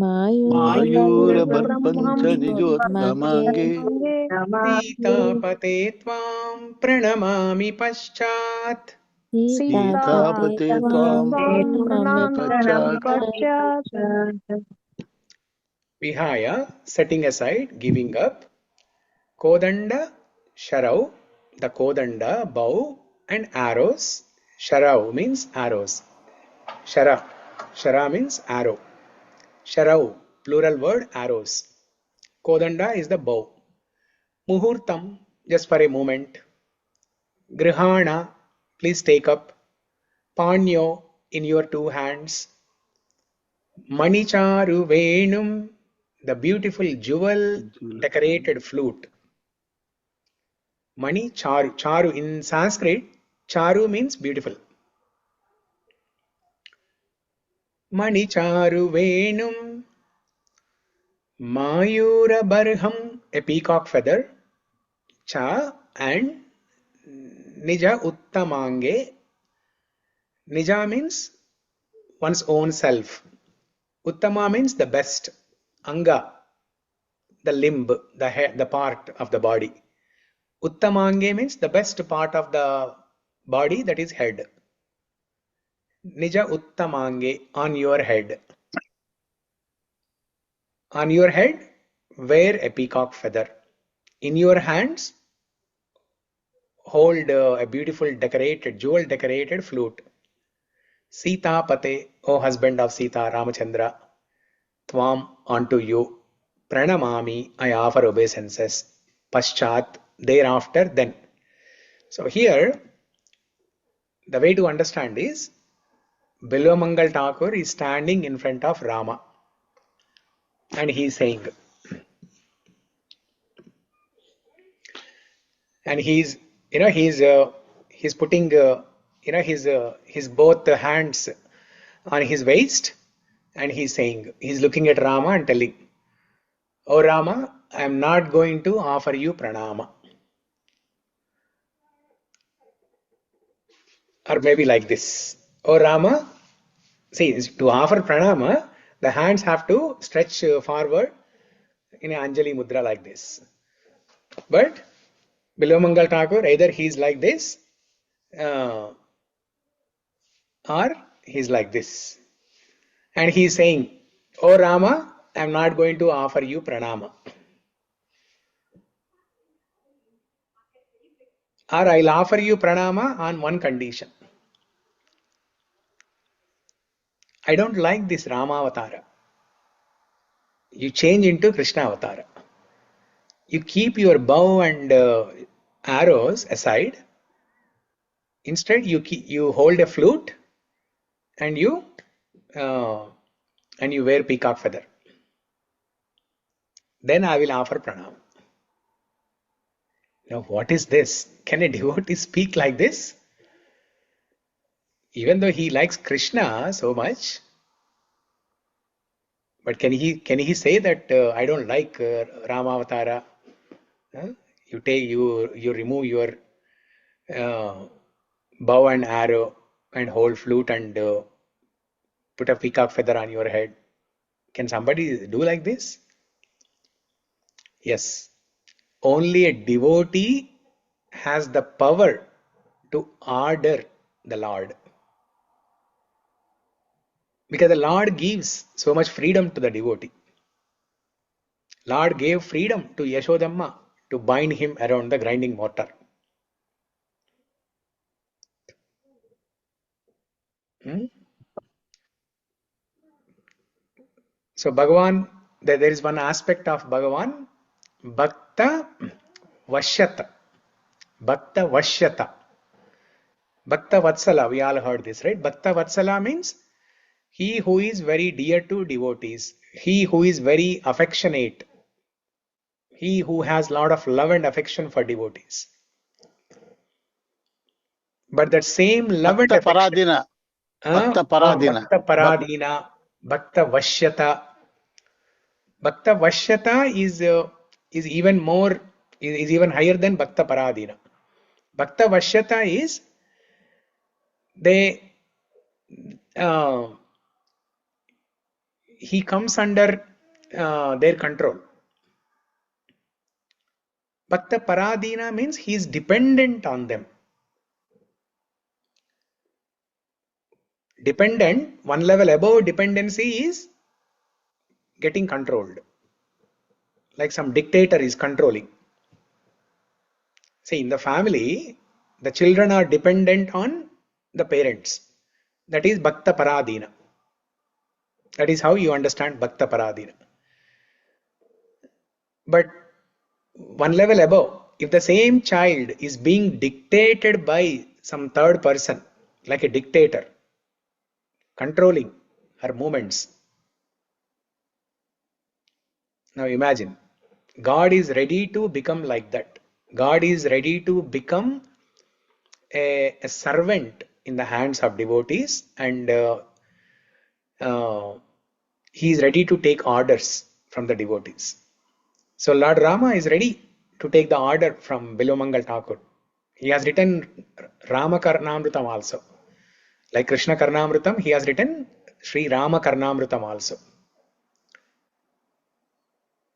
मायूरबर्हं सीतापते त्वां प्रणमामि पश्चात् सीतापते त्वां प्रणमामि पश्चात् Vihaya, setting aside, giving up. Kodanda, Sharau, the Kodanda, bow, and arrows. Sharau means arrows. Shara means arrow. Sharau, plural word, arrows. Kodanda is the bow. Muhurtam, just for a moment. Grihana, please take up. Panyo, in your two hands. Manicharu Venum, the beautiful jewel decorated flute. Mani Charu. Charu in Sanskrit, Charu means beautiful. Manicharu Venum, Mayura Barham, a peacock feather. Cha and Nija Uttamange. Nija means one's own self. Uttama means the best. Anga, the limb, the head, the part of the body. Uttamange means the best part of the body, that is head. Nija Uttamange, on your head. On your head, wear a peacock feather. In your hands, hold a beautiful decorated, jewel decorated flute. Sita Pate, O husband of Sita, Ramachandra, Tvam, unto you. Pranamami, I offer obeisances. Paschat, thereafter, then. So here, the way to understand is, Bilumangal Thakur is standing in front of Rama. And he is saying, and he's putting his both hands on his waist, and he's looking at Rama and telling, "O Rama, I am not going to offer you pranama." Or maybe like this, "O Rama, see, to offer pranama, The hands have to stretch forward in an Anjali Mudra like this. But Bilomangal Thakur, either he's like this or he's like this. And he's saying, "Oh Rama, I'm not going to offer you pranama. Or I'll offer you pranama on one condition. I don't like this Rama Avatara. You change into Krishna Avatara. You keep your bow and arrows aside. Instead, you hold a flute and you wear peacock feather. Then I will offer pranam." Now, what is this? Can a devotee speak like this? Even though he likes Krishna so much, but can he say that I don't like Rama Avatara? You remove your bow and arrow and hold flute and put a peacock feather on your head. Can somebody do like this? Yes. Only a devotee has the power to order the Lord. Because the Lord gives so much freedom to the devotee. Lord gave freedom to Yashodamma to bind him around the grinding mortar. So Bhagavan, there is one aspect of Bhagavan, Bhakta Vashyata. Bhakta Vashyata. Bhakta Vatsala, we all heard this, right? Bhakta Vatsala means he who is very dear to devotees, he who is very affectionate, he who has a lot of love and affection for devotees. But that same love and affection, Bhakta Paradina. Bhakta Paradina, Bhakta Vashyata. Bhakta Vashyata is even more, is even higher than Bhakta Paradina. Bhakta Vashyata is he comes under their control. Bhakta Paradina means he is dependent on them. Dependent, one level above dependency is getting controlled. Like some dictator is controlling. See, in the family, the children are dependent on the parents. That is Bhakta Paradina. That is how you understand Bhakta Paradina. But one level above, if the same child is being dictated by some third person, like a dictator, controlling her movements. Now imagine, God is ready to become like that. God is ready to become a servant in the hands of devotees, and he is ready to take orders from the devotees. So Lord Rama is ready to take the order from Bilomangal Thakur. He has written Rama Karnamrutam also. Like Krishna Karnamrutam, he has written Sri Rama Karnamrutam also.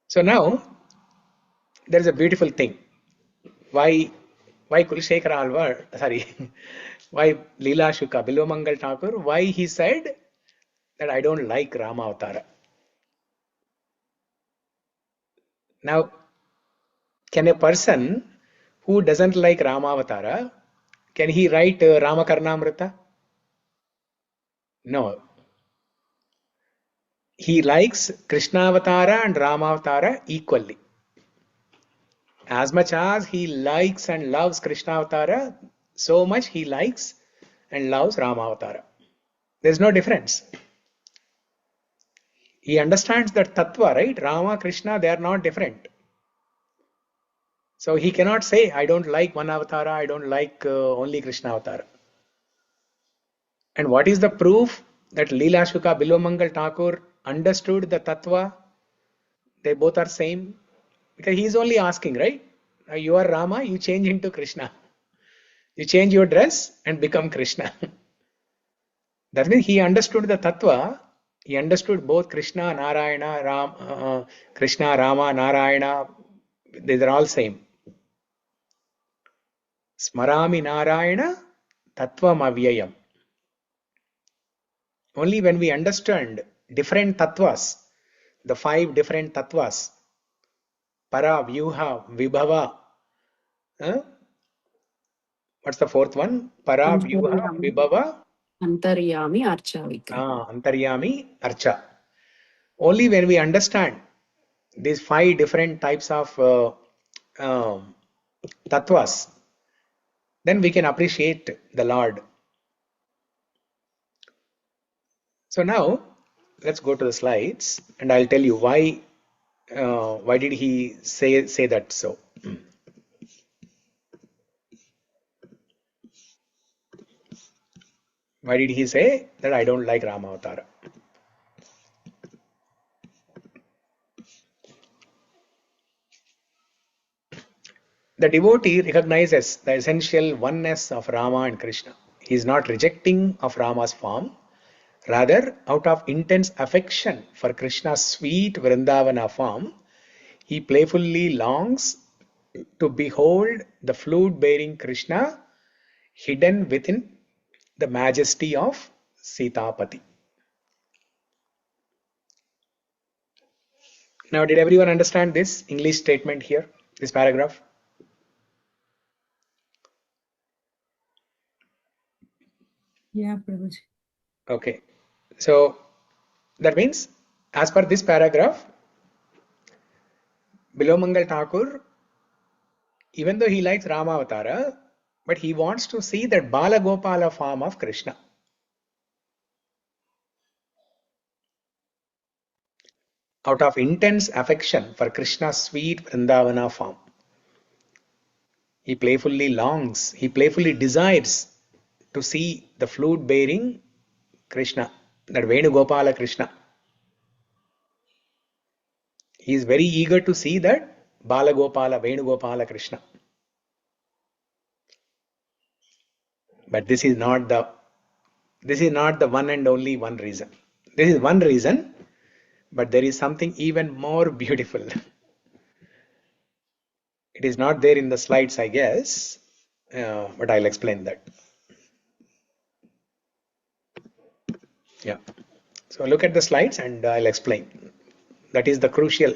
So now, there is a beautiful thing. Why Kulshekara Alvar, why Leela Shuka, Bilomangal Thakur, why he said that I don't like Rama Avatara. Now, can a person who doesn't like Rama Avatara, can he write Rama Karnamrita? No. He likes Krishna Avatara and Rama Avatara equally. As much as he likes and loves Krishna Avatara, so much he likes and loves Rama Avatara. There is no difference. He understands that tattva, right? Rama, Krishna, they are not different. So he cannot say, I don't like one avatara, I don't like only Krishna Avatara. And what is the proof that Leela Shuka Bilomangal Thakur understood the tattva? They both are same. Because he is only asking, right? You are Rama, you change into Krishna. You change your dress and become Krishna. That means he understood the tattva He understood both Krishna, Narayana, Krishna, Rama, Narayana. These are all same. Smarami Narayana Tattvam Avyayam. Only when we understand different tattvas, the 5 different tattvas, para, vyuha, vibhava. What's the 4th one? Para, vyuha, vibhava. Antaryami, Archa, Antaryami, Archa. Only when we understand these 5 different types of tattvas, then we can appreciate the Lord. So now let's go to the slides, and I'll tell you why did he say that so. Why did he say that I don't like Rama Avatara? The devotee recognizes the essential oneness of Rama and Krishna. He is not rejecting of Rama's form. Rather, out of intense affection for Krishna's sweet Vrindavana form, he playfully longs to behold the flute-bearing Krishna hidden within the majesty of Sitapati. Now, did everyone understand this English statement here, this paragraph? Yeah, Prabhuji. Okay. So, that means, as per this paragraph, Bilomangal Thakur, even though he likes Rama Avatara, but he wants to see that Bala Gopala form of Krishna. Out of intense affection for Krishna's sweet Vrindavana form, he playfully longs, he playfully desires to see the flute bearing Krishna, that Venugopala Krishna. He is very eager to see that Balagopala, Venugopala Krishna. But this is not the one and only one reason. This is one reason, but there is something even more beautiful. It is not there in the slides, I guess, but I'll explain that. Yeah. So look at the slides and I'll explain. That is the crucial,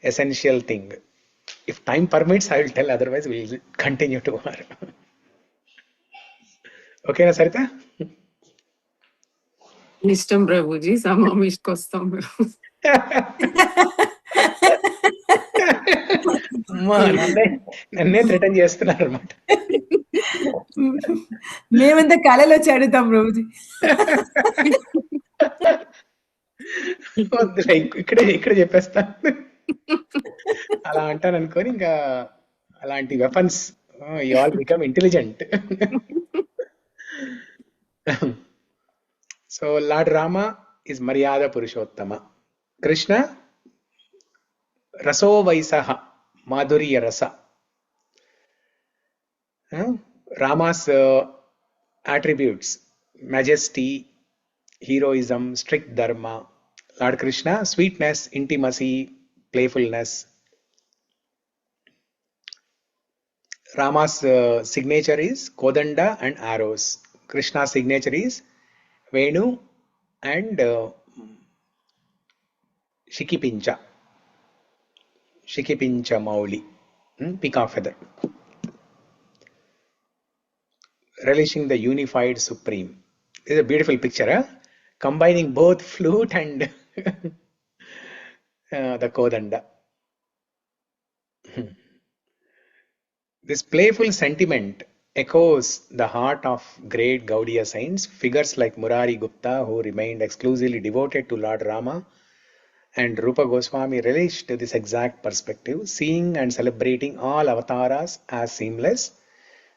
essential thing. If time permits, I will tell. Otherwise, we will continue tomorrow. Okay, na Sarita? Ishtam Prabhuji, Samamishkostam. అమ్మా నన్నే threaten చేస్తున్నారు అనమాట. మేమంతా కళలో చదువుతాం ప్రభుజీ. వద్దులే, ఇక్కడే చెప్పేస్తా. అలా అంటాను అనుకోని ఇంకా అలాంటి weapons, you all become intelligent. So lord Rama is Maryada Purushottama. Krishna, Raso Vaisaha, Madhurya Rasa. Rama's attributes, majesty, heroism, strict dharma. Lord Krishna, sweetness, intimacy, playfulness. Rama's signature is Kodanda and arrows. Krishna's signature is Venu and Shikipincha Mauli, peacock feather, relishing the unified supreme. This is a beautiful picture, combining both flute and the Kodanda. This playful sentiment echoes the heart of great Gaudiya saints, figures like Murari Gupta, who remained exclusively devoted to Lord Rama, and Rupa Goswami relished this exact perspective, seeing and celebrating all avatars as seamless,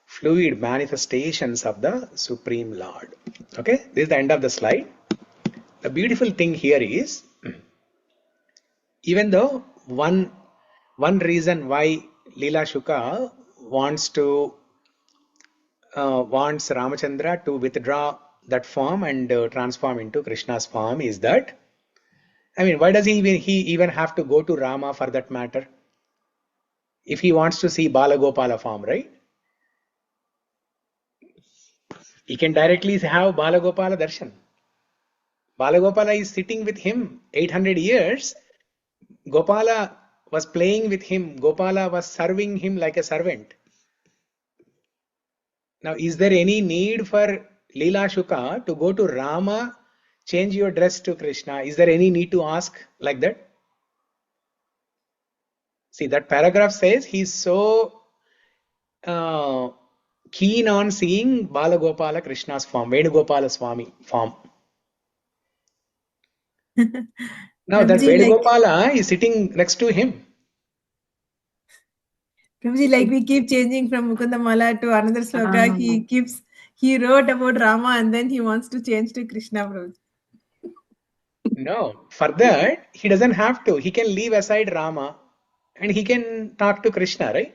fluid manifestations of the Supreme Lord. Okay, this is the end of the slide. The beautiful thing here is, even though one reason why Leela Shuka wants Ramachandra to withdraw that form and transform into Krishna's form is that, I mean, why does he even have to go to Rama for that matter? If he wants to see Balagopala form, right? He can directly have Balagopala darshan. Balagopala is sitting with him 800 years. Gopala was playing with him. Gopala was serving him like a servant. Now, is there any need for Leela Shuka to go to Rama, change your dress to Krishna? Is there any need to ask like that? See, that paragraph says he's so keen on seeing Balagopala Krishna's form, Venugopala Swami form. Now that Prabhuji, Venugopala is sitting next to him. Prabhuji, like we keep changing from Mukunda-Mālā to another sloka. He wrote about Rama and then he wants to change to Krishna, Prabhuji. No, for that, he doesn't have to. He can leave aside Rama and he can talk to Krishna, right?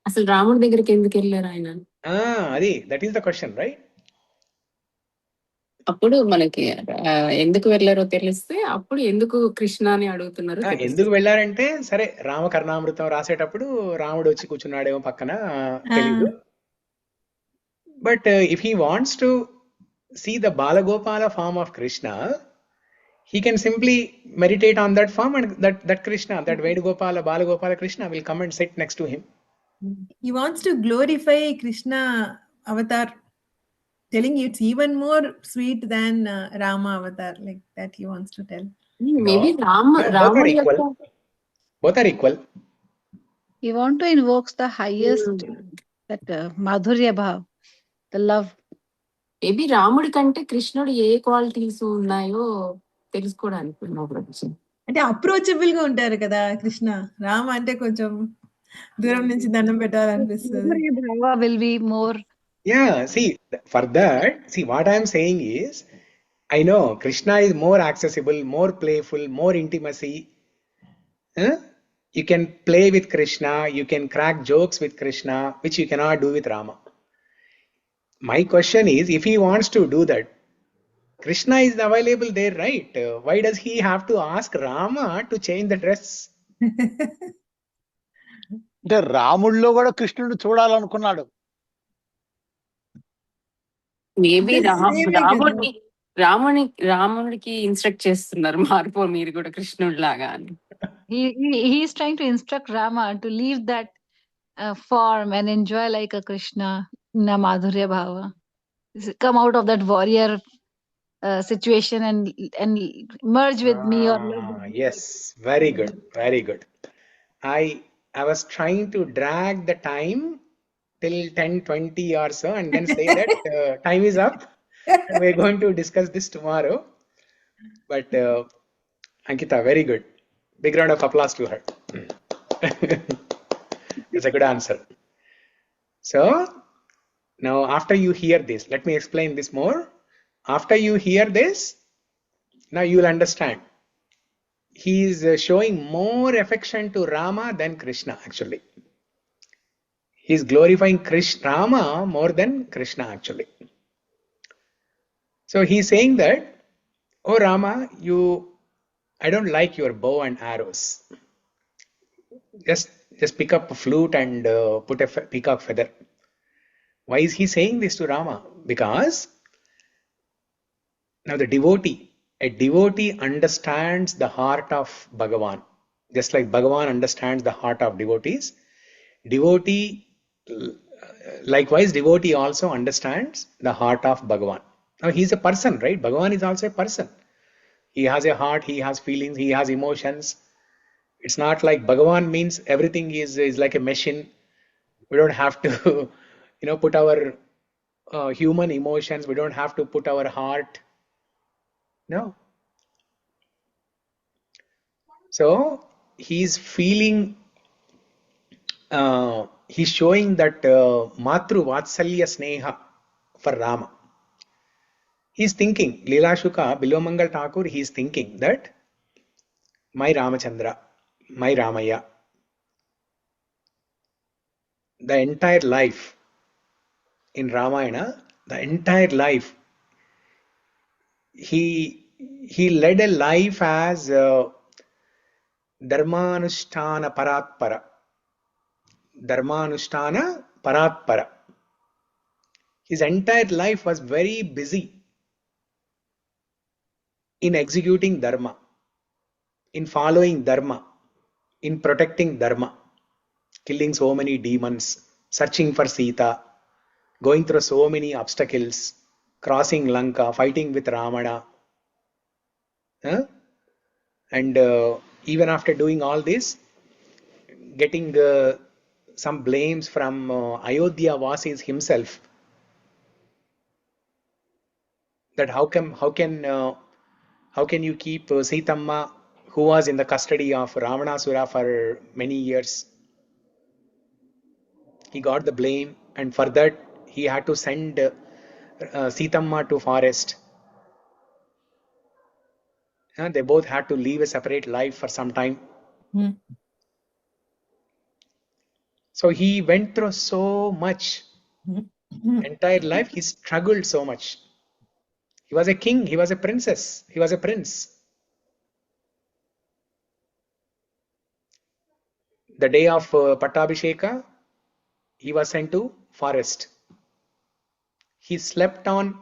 అసలు రాముడి దగ్గరికి ఎందుకు వెళ్ళారు ఆయన? That is the question, right? అప్పుడు మనకి ఎందుకు వెళ్ళారో తెలిస్తే అప్పుడు ఎందుకు కృష్ణ అని అడుగుతున్నారు. ఎందుకు వెళ్ళారంటే సరే రామకర్ణామృతం రాసేటప్పుడు రాముడు వచ్చి కూర్చున్నాడేమో పక్కన తెలీదు. But if he wants to see the Balagopala form of Krishna, he can simply meditate on that form and that Krishna, that Venugopala, Balagopala Krishna will come and sit next to him. He wants to glorify Krishna avatar, telling you it's even more sweet than Rama avatar, like that he wants to tell. Maybe both are equal. He want to invoke the highest, that madhurya bhav, the love. Maybe రాముడి కంటే కృష్ణుడు ఏ qualities ఉన్నాయో తెలుసుకోవడానికి. అంటే approachable గా ఉంటారు కదా కృష్ణ. రామ అంటే కొంచెం దూరం నుంచి దండం పెట్టాలనిపిస్తుంది. Will be more. Yeah, see, for that, see what I am saying is, I know Krishna is more accessible, more playful, more intimacy. You can play with Krishna, you can crack jokes with Krishna, which you cannot do with Rama. My question is, if he wants to do that, Krishna is available there, right? Why does he have to ask Rama to change the dress? అంటే రాముడిలో కూడా కృష్ణుడు చూడాలనుకున్నాడు. Maybe రాముడికి instruct చేస్తున్నారు, మార్పు మీరు కూడా కృష్ణుడి లాగా అని. He is trying to instruct Rama to leave that form and enjoy like a Krishna na madhurya bhava. Come out of that warrior situation and merge with me or love with me. Yes, very good, very good. I was trying to drag the time till 10:20 or so and then say that time is up and we're going to discuss this tomorrow. But Ankita, very good. Big round of applause to her. It's a good answer. So now after you hear this, let me explain this more. After you hear this, now you will understand. He is showing more affection to Rama than Krishna actually. He is glorifying Rama more than Krishna actually. So he is saying that, oh Rama, I don't like your bow and arrows. Just pick up a flute and put a peacock feather. Why is he saying this to Rama? Because now a devotee understands the heart of Bhagavan. Just like Bhagavan understands the heart of devotees, likewise devotee also understands the heart of Bhagavan. Now he is a person, right? Bhagavan is also a person. He has a heart, he has feelings, he has emotions. It's not like Bhagavan means everything is like a machine. We don't have to put our human emotions, we don't have to put our heart. No. So he's feeling, he's showing that matru vatsalya sneha for Rama. He's thinking, Leela Shuka, Bilomangal Thakur, he's thinking that my Ramachandra, my Ramaya, the entire life in Ramayana, the entire life he led a life as dharmanusthana paratpara. Dharmanusthana paratpara. His entire life was very busy in executing dharma, in following dharma, in protecting dharma, killing so many demons, searching for Sita, going through so many obstacles, crossing Lanka, fighting with Ravana. And even after doing all this, getting some blames from Ayodhya Vasis himself, that how can you keep Sitamma, who was in the custody of Ravanasura for many years? He got the blame, and for that he had to send Sitamma to forest. They both had to live a separate life for some time. So he went through so much. Entire life he struggled so much. He was a king, he was a princess, he was a prince. The day of Pattabhisheka, he was sent to forest. He slept on,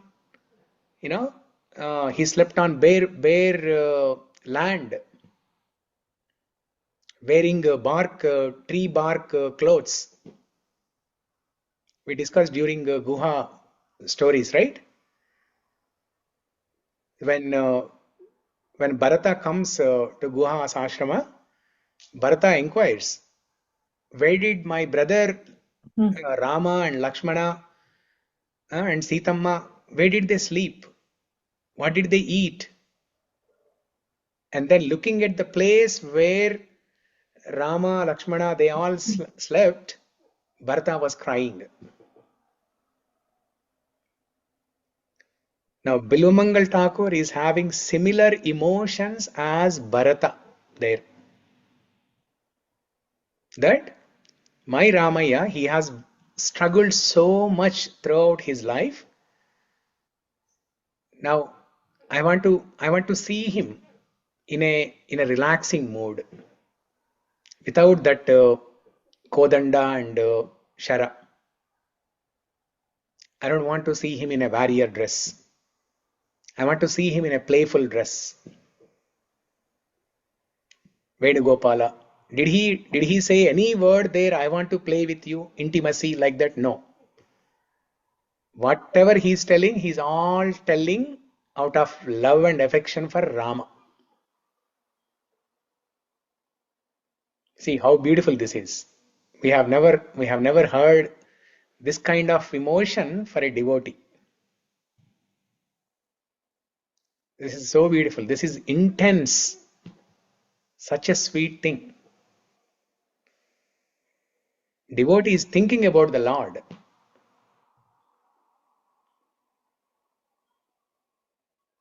he slept on bare land, wearing tree bark clothes. We discussed during Guha stories, right? When Bharata comes to Guha's ashrama, Bharata inquires, where did my brother Rama and Lakshmana and Sitamma, where did they sleep? What did they eat? And then looking at the place where Rama, Lakshmana, they all slept, Bharata was crying. Now, Bilumangal Thakur is having similar emotions as Bharata there. That my Ramaya, he has struggled so much throughout his life. Now, I want to see him in a relaxing mood, without that Kodanda and Shara. I don't want to see him in a warrior dress. I want to see him in a playful dress. Venugopala. Did he say any word there, I want to play with you, intimacy like that? No. Whatever he's telling, he's all telling out of love and affection for Rama. See how beautiful this is. We have never heard this kind of emotion for a devotee. This is so beautiful. This is intense. Such a sweet thing. Devotee is thinking about the Lord.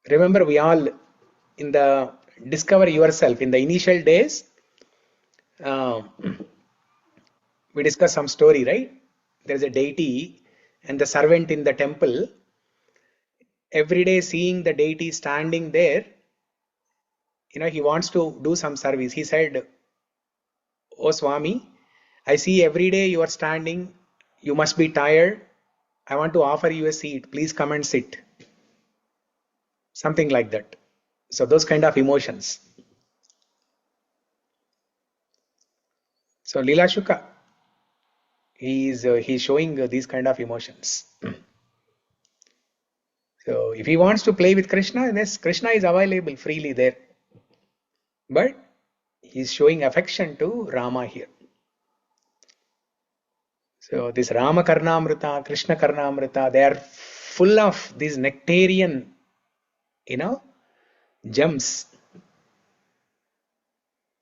Remember, we all in the discover yourself in the initial days, we discussed some story, right? There's a deity and the servant in the temple. Every day seeing the deity standing there, he wants to do some service. He said, "Oh Swami, I see every day you are standing. You must be tired. I want to offer you a seat. Please come and sit." Something like that. So those kind of emotions. So Lila Shuka, he's showing these kind of emotions. So if he wants to play with Krishna, yes, Krishna is available freely there. But he's showing affection to Rama here. So this Rama Karnamrita, Krishna Karnamrita, they are full of these nectarian, gems.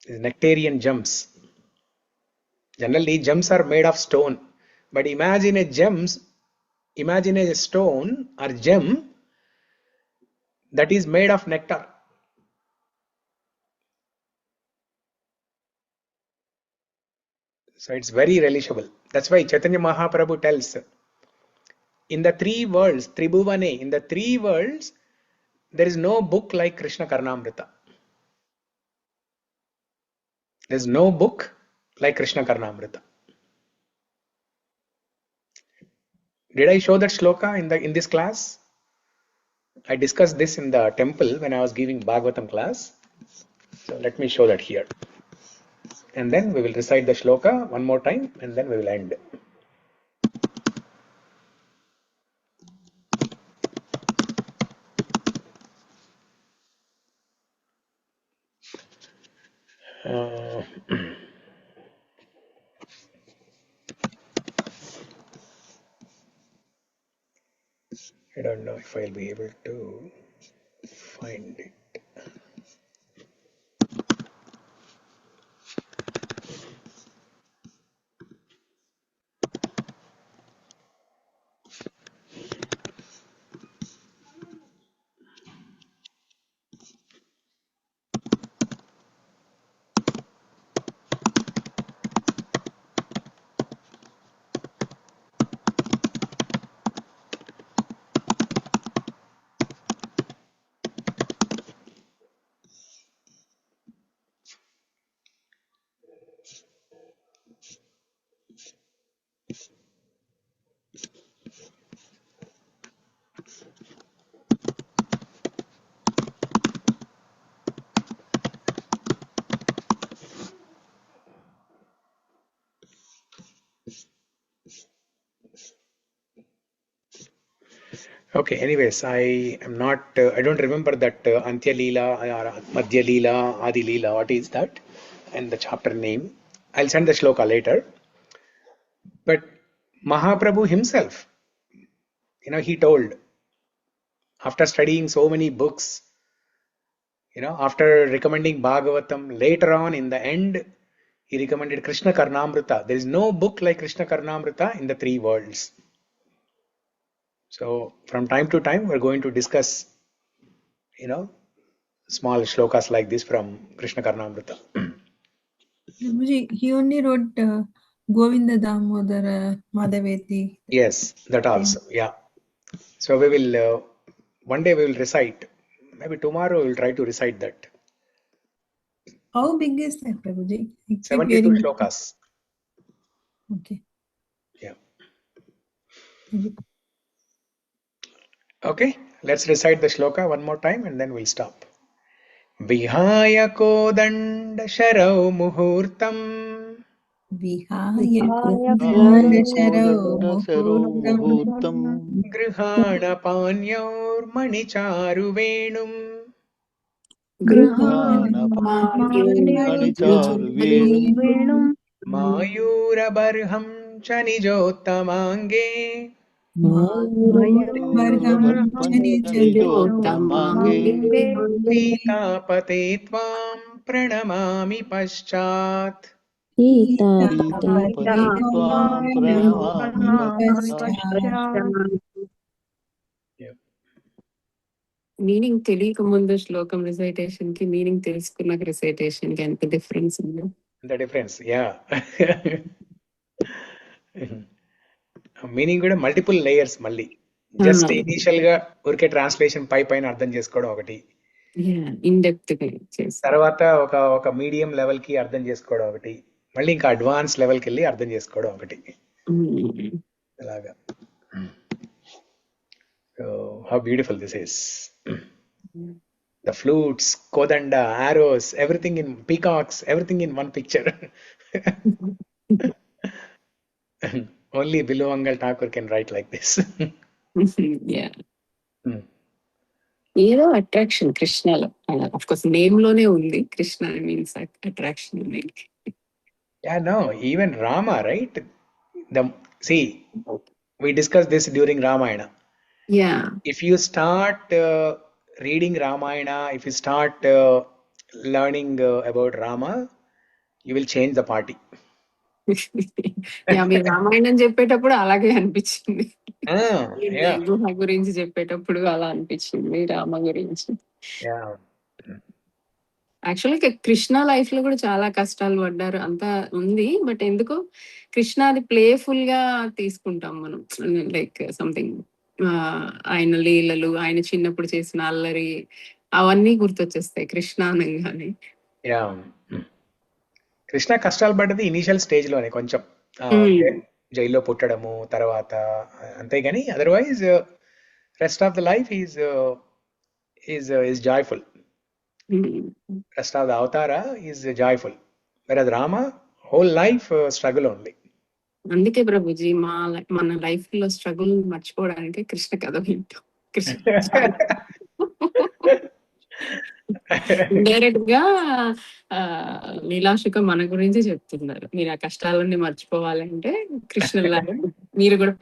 These nectarian gems. Generally, gems are made of stone. But imagine a stone or gem that is made of nectar. So it's very relishable. That's why Chaitanya Mahaprabhu tells, in the three worlds, Tribhuvane, in the three worlds, there is no book like Krishna Karnamrita. There is no book like Krishna Karnamrita. Did I show that shloka in this class? I discussed this in the temple when I was giving Bhagavatam class. So let me show that here. And then we will recite the shloka one more time and then we will end. I don't know if I'll be able to find it. Okay, anyways, I am not, I don't remember that Antya Leela or Madhya Leela, Adi Leela, what is that? And the chapter name. I'll send the shloka later. But Mahaprabhu himself, he told, after studying so many books, after recommending Bhagavatam, later on in the end, he recommended Krishna Karnamrita. There is no book like Krishna Karnamrita in the three worlds. So from time to time, we're going to discuss, small shlokas like this from Krishna Karnamrita. He only wrote Govinda Damodara Madhaveti. Yes, that also. Yeah. So we will, one day we will recite. Maybe tomorrow we will try to recite that. How big is that, Prabhuji? 72 shlokas. Okay. Yeah. Okay, let's recite the shloka one more time and then we'll stop. Vihaya kodanda sharau muhurtam Vihaya muhurtam grihana panyaur manicharu venum Venum mayura barham chanijottamange Sītāpate tvam pranamami paschāt. Meaning తెలియక ముందు శ్లోకం recitation కి meaning తెలుసుకున్నాక recitation కి ఎంత difference ఉంది. The difference, yeah. Meaning కూడా multiple layers మళ్ళీ. జస్ట్ ఇనిషియల్ గా ఊరికే ట్రాన్స్లేషన్ పైన అర్థం చేసుకోవడం ఒకటి, ఇన్ డెప్త్ గా తర్వాత ఒక మీడియం లెవెల్ కి అర్థం చేసుకోవడం ఒకటి, మళ్ళీ ఇంకా అడ్వాన్స్ లెవెల్ కి వెళ్ళి అర్థం చేసుకోవడం ఒకటి. అలాగా. How beautiful this is. The flutes, kodanda, arrows, everything in peacocks, everything in one picture. Only Biluvangal Thakur can write like this. Yeah. ఏదో అట్రాక్షన్ కృష్ణలో, ఆఫ్ కోర్స్ నేమ్ లోనే ఉంది Krishna means attraction. Yeah, no, even Rama, right? See, we discussed this during Ramayana. Yeah. If you start reading Ramayana, if you start learning about Rama, you will change the party. మీరు రామాయణం చెప్పేటప్పుడు అలాగే అనిపించింది. Yeah. గుహ గురించి చెప్పేటప్పుడు అలా అనిపించింది, రామ గురించి. యాక్చువల్గా కృష్ణ లైఫ్ లో కూడా చాలా కష్టాలు పడ్డారు అంతా ఉంది. బట్ ఎందుకో కృష్ణ అది ప్లేఫుల్ గా తీసుకుంటాం మనం, లైక్ సంథింగ్ ఆయన లీలలు, ఆయన చిన్నప్పుడు చేసిన అల్లరి అవన్నీ గుర్తొచ్చేస్తాయి కృష్ణ అనగానే. యా, కృష్ణ కష్టాలు పడ్డది ఇనీషియల్ స్టేజ్ లోనే కొంచెం, జైల్లో పుట్టడము తర్వాత, అంతేగాని otherwise rest of the life is joyful. Rest of the avatara is joyful, whereas Rama whole life struggle only. అందుకే ప్రభుజీ మన లైఫ్ లో స్ట్రగుల్ మర్చిపోవడానికి కృష్ణ కథ వింటాం. కృష్ణ డైరెక్ట్ గా లీలాశుక మన గురించి చెప్తున్నారు. మీరు ఆ కష్టాలన్నీ మర్చిపోవాలంటే కృష్ణలాగా మీరు కూడా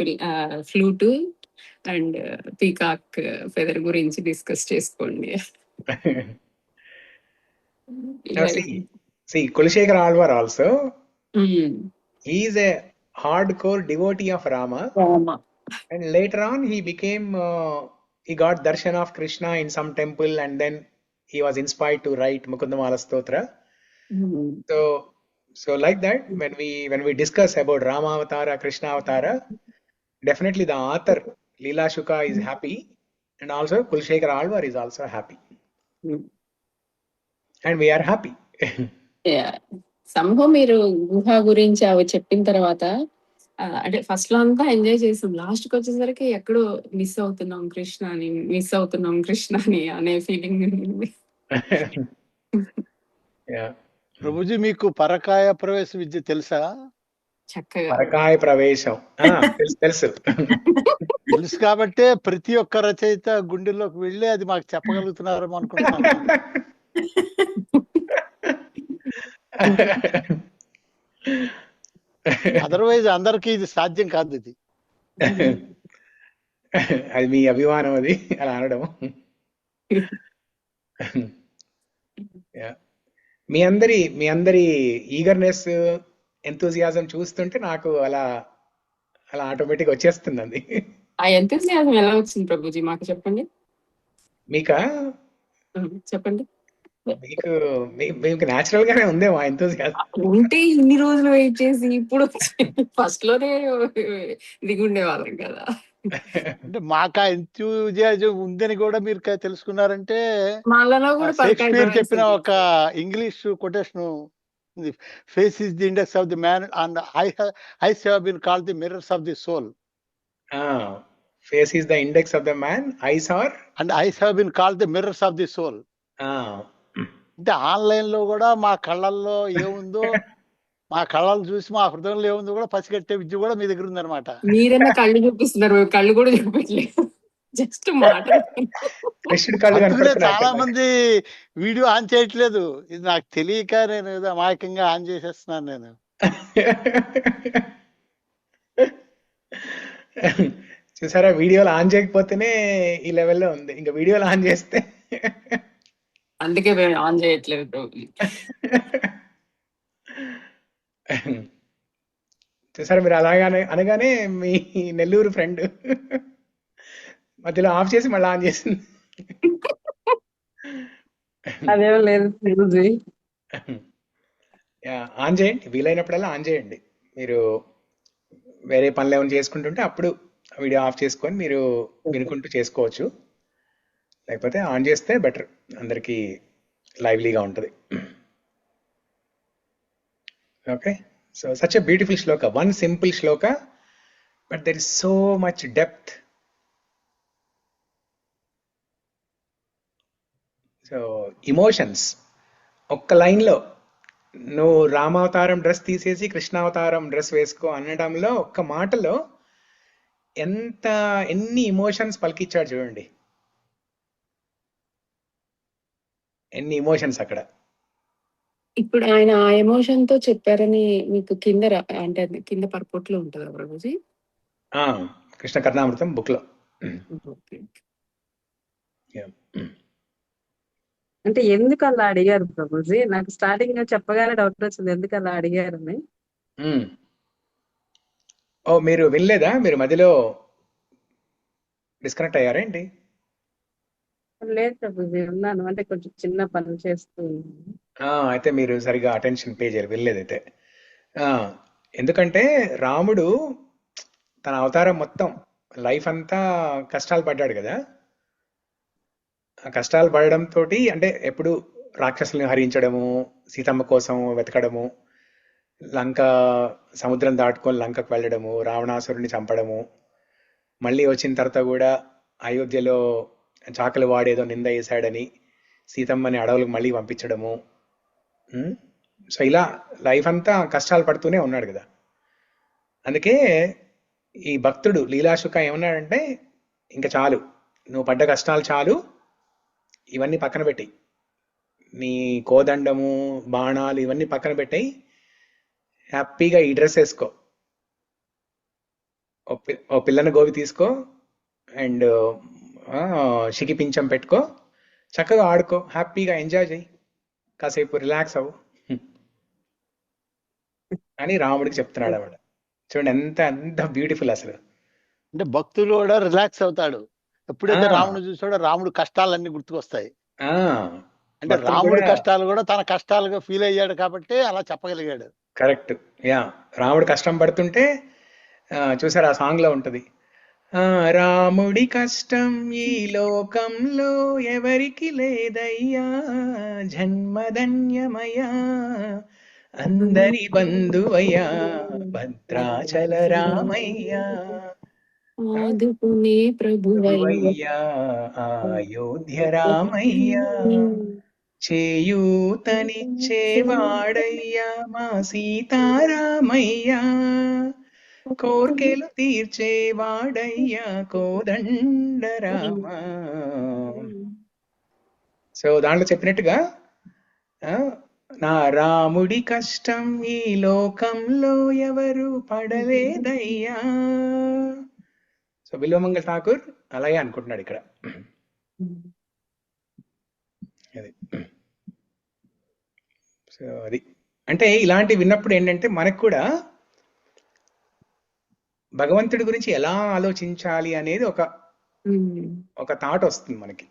ఫ్లూట్ అండ్ పీకాక్ ఫెదర్ గురించి డిస్కస్ చేసుకోండి. Now see, Kulashekara Alvar also, he is a hardcore devotee of Rama, and later on he got darshan of Krishna in some temple, and then he was inspired to write Mukunda-Mālā-Stotra. So like that, when we discuss about Rama Avatara, Krishna Avatara, definitely the author Leela Shuka is happy, and also Kulashekara Alvar is also happy. And we are happy. సంభవం మీరు గుహ గురించి అవి చెప్పిన తర్వాత అంటే first లో అంతా ఎంజాయ్ చేసాం, లాస్ట్ కి వచ్చేసరికి ఎక్కడో మిస్ అవుతున్నాం కృష్ణ అని అనే ఫీలింగ్ ఉంది. ప్రభుజీ మీకు పరకాయ ప్రవేశ విద్య తెలుసా? చక్కగా పరకాయ ప్రవేశం తెలుసు తెలుసు కాబట్టే ప్రతి ఒక్క రచయిత గుండెల్లోకి వెళ్ళి అది మాకు చెప్పగలుగుతున్నారేమో అనుకుంటున్నాను. అదర్వైజ్ అందరికి ఇది సాధ్యం కాదు. ఇది అది మీ అభిమానం, అది అలా అనడం. మీ అందరి ఈగర్నెస్, ఎంతూజియాజం చూస్తుంటే నాకు అలా ఆటోమేటిక్ వచ్చేస్తుంది. అది ఆ ఎంతూజియాజం ఎలా వచ్చింది ప్రభుజీ మాకు చెప్పండి. మీకా? చెప్పండి. మీకు న్యాచురల్ గానే ఉందేమో ఎంతూజియాజం. ఉంటే ఇన్ని రోజులు వెయిట్ చేసి ఇప్పుడు ఫస్ట్ లోనే దిగుండే వాళ్ళం కదా. అంటే మాకు ఎంతూజియాజం ఉందని కూడా మీరు తెలుసుకున్నారంటే, షేక్స్పియర్ చెప్పిన ఒక English quotation, face is the index of the man and eyes have been called the mirrors of the soul. Face is the index of the man, eyes have been called the mirrors of the soul. అంటే online లో కూడా మా కళ్ళల్లో ఏముందో, మా కళ్ళలు చూసి మా హృదయంలో ఏముందో కూడా పసిగట్టే విద్య కూడా మీ దగ్గర ఉందన్నమాట. మీరేనా కళ్ళు చూపిస్తున్నారు, కళ్ళు కూడా చూపించలేదు, జస్ట్ మాట. చాలా మంది వీడియో ఆన్ చేయట్లేదు, ఇది నాకు తెలియక నేను ఏదో అమాయకంగా ఆన్ చేసేస్తున్నాను నేను. చూసారా, వీడియోలు ఆన్ చేయకపోతేనే ఈ లెవెల్లో ఉంది, ఇంకా వీడియోలు ఆన్ చేస్తే అందుకే మేము ఆన్ చేయట్లేదు. చూసారా, మీరు అనగానే మీ నెల్లూరు ఫ్రెండ్ మధ్యలో ఆఫ్ చేసి మళ్ళీ ఆన్ చేసింది. అదేం లేదు, ఆన్ చేయండి, వీలైనప్పుడల్లా ఆన్ చేయండి. మీరు వేరే పనులు ఏమైనా చేసుకుంటుంటే అప్పుడు వీడియో ఆఫ్ చేసుకొని మీరు వినుకుంటూ చేసుకోవచ్చు, లేకపోతే ఆన్ చేస్తే బెటర్, అందరికీ లైవ్లీగా ఉంటుంది. Okay, so such a beautiful Shloka, one simple Shloka, but there is so much depth. So emotions ఒక్క లైన్లో, నువ్వు రామావతారం డ్రెస్ తీసేసి కృష్ణావతారం డ్రెస్ వేసుకో అనడంలో, ఒక్క మాటలో ఎన్ని ఇమోషన్స్ పలికిచ్చాడు చూడండి, ఎన్ని ఇమోషన్స్ అక్కడ. ఇప్పుడు ఆయన ఆ ఎమోషన్ తో చెప్పారని మీకు అంటే కింద పర్పోట్లో ఉంటుందా ప్రభుజీ? కృష్ణ కర్ణామృతం బుక్ లో. అంటే ఎందుకు అలా అడిగారు ప్రభుజీ? నాకు స్టార్టింగ్ చెప్పగానే డౌట్ వచ్చింది, ఎందుకు అలా అడిగారని. ఓ, మీరు వినలేదా? మీరు మధ్యలో డిస్కనెక్ట్ అయ్యారా ఏంటి? లేదు ప్రభుజీ, ఉన్నాను, అంటే కొంచెం చిన్న పనులు చేస్తూ. అయితే మీరు సరిగా అటెన్షన్ పే చేయరు, వెళ్ళలేదైతే. ఎందుకంటే రాముడు తన అవతారం మొత్తం లైఫ్ అంతా కష్టాలు పడ్డాడు కదా. ఆ కష్టాలు పడడంతో అంటే ఎప్పుడు రాక్షసుల్ని హరించడము, సీతమ్మ కోసం వెతకడము, లంక సముద్రం దాటుకొని లంకకు వెళ్ళడము, రావణాసురుని చంపడము, మళ్ళీ వచ్చిన తర్వాత కూడా అయోధ్యలో చాకలి వాడేదో నింద వేశాడని సీతమ్మని అడవులకు మళ్ళీ పంపించడము. సో ఇలా లైఫ్ అంతా కష్టాలు పడుతూనే ఉన్నాడు కదా. అందుకే ఈ భక్తుడు లీలాశుక ఏమన్నాడంటే, ఇంకా చాలు, నువ్వు పడ్డ కష్టాలు చాలు, ఇవన్నీ పక్కన పెట్టి, నీ కోదండము బాణాలు ఇవన్నీ పక్కన పెట్టాయి, హ్యాపీగా ఈ డ్రెస్ వేసుకో, ఓ పిల్లని గోవి తీసుకో, అండ్ షికిపించం పెట్టుకో, చక్కగా ఆడుకో, హ్యాపీగా ఎంజాయ్ చేయి, కాసేపు రిలాక్స్ అవ్వు అని రాముడికి చెప్తున్నాడు అన్నమాట. చూడండి ఎంత ఎంత బ్యూటిఫుల్ అసలు. అంటే భక్తులు కూడా రిలాక్స్ అవుతాడు ఎప్పుడైతే రాముడు చూసాడో. రాముడు కష్టాలన్నీ గుర్తుకొస్తాయి. అంటే రాముడి కష్టాలు కూడా తన కష్టాలుగా ఫీల్ అయ్యాడు కాబట్టి అలా చెప్పగలిగాడు. కరెక్ట్. యా, రాముడు కష్టం పడుతుంటే చూసారు ఆ సాంగ్ లో ఉంటది, రాముడి కష్టం ఈ లోకంలో ఎవరికి లేదయ్యా, జన్మధన్యమయ్యా, అందరి బంధువయ్యా, భద్రాచల రామయ్యా, ఆదుకునే ప్రభువయ్యా, అయోధ్య రామయ్యా, చేయూతనిచ్చేవాడయ్యా మా సీతారామయ్యా, కోర్కెలు తీర్చేవాడయ్యా కోదండ రామ. సో దాంట్లో చెప్పినట్టుగా నా రాముడి కష్టం ఈ లోకంలో ఎవరు పడలేదయ్యా. సో బిల్వమంగళ ఠాకూర్ అలాగే అనుకుంటున్నాడు ఇక్కడ. అది సో అది అంటే ఇలాంటివి విన్నప్పుడు ఏంటంటే మనకు కూడా భగవంతుడి గురించి ఎలా ఆలోచించాలి అనేది ఒక థాట్ వస్తుంది మనకి.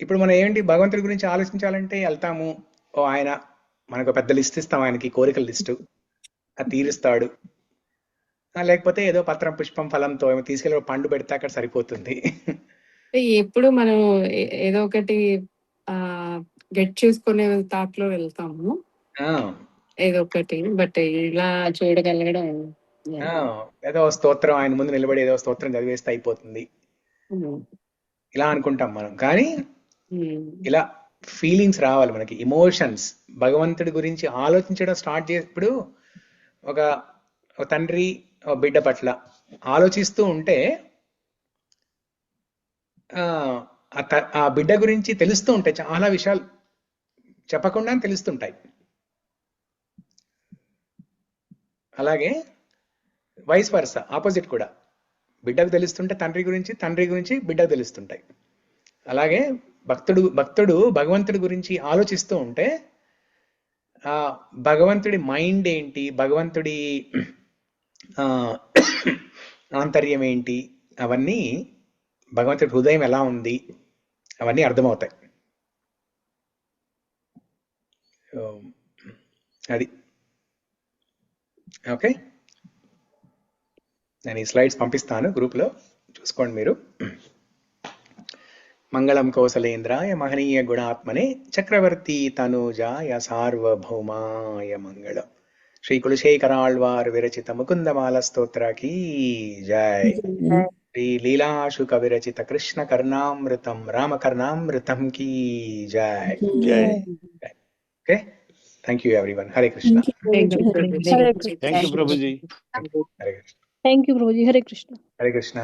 ఇప్పుడు మనం ఏంటి భగవంతుడి గురించి ఆలోచించాలంటే వెళ్తాము, ఓ ఆయన మనకు పెద్ద లిస్ట్ ఇస్తాం, ఆయనకి కోరికల లిస్టు, అది తీరుస్తాడు. లేకపోతే ఏదో పత్రం పుష్పం ఫలంతో ఏమో తీసుకెళ్ళి పండు పెడితే అక్కడ సరిపోతుంది. ఎప్పుడు మనం ఏదో ఒకటి గెట్ చేసుకునే థాట్ లో వెళ్తాము ఏదో ఒకటి. బట్ ఇలా చూడగలగడం, ఏదో స్తోత్రం ఆయన ముందు నిలబడి ఏదో స్తోత్రం చదివేస్తే అయిపోతుంది ఇలా అనుకుంటాం మనం. కానీ ఇలా ఫీలింగ్స్ రావాలి మనకి, ఎమోషన్స్. భగవంతుడి గురించి ఆలోచించడం స్టార్ట్ చేసినప్పుడు ఒక తండ్రి బిడ్డ పట్ల ఆలోచిస్తూ ఉంటే ఆ బిడ్డ గురించి తెలుస్తూ ఉంటాయి, చాలా విషయాలు చెప్పకుండా తెలుస్తుంటాయి. అలాగే వైస్ వర్సా, ఆపోజిట్ కూడా, బిడ్డకు తెలుస్తుంటే తండ్రి గురించి బిడ్డకు తెలుస్తుంటాయి. అలాగే భక్తుడు భగవంతుడి గురించి ఆలోచిస్తూ ఉంటే ఆ భగవంతుడి మైండ్ ఏంటి, భగవంతుడి ఆంతర్యం ఏంటి, అవన్నీ, భగవంతుడి హృదయం ఎలా ఉంది, అవన్నీ అర్థమవుతాయి. అది ఓకే. నేను ఈ స్లైడ్స్ పంపిస్తాను గ్రూప్లో, చూసుకోండి మీరు. మంగళం కౌసలేంద్రాయ మహనీయ గుణాత్మనే చక్రవర్తి తనూజాయ సార్వభౌమాయ మంగళం. శ్రీ కులశేఖరాళ్వార్ విరచిత ముకుందమాల-స్తోత్ర కీ జై. శ్రీ లీలాశుక విరచిత కృష్ణ కర్ణామృతం రామకర్ణామృతం కీ జై. Okay, thank you everyone. Hare Krishna. Thank you Prabhuji. Hare Krishna. Thank you Prabhuji. Hare Krishna. Hare Krishna.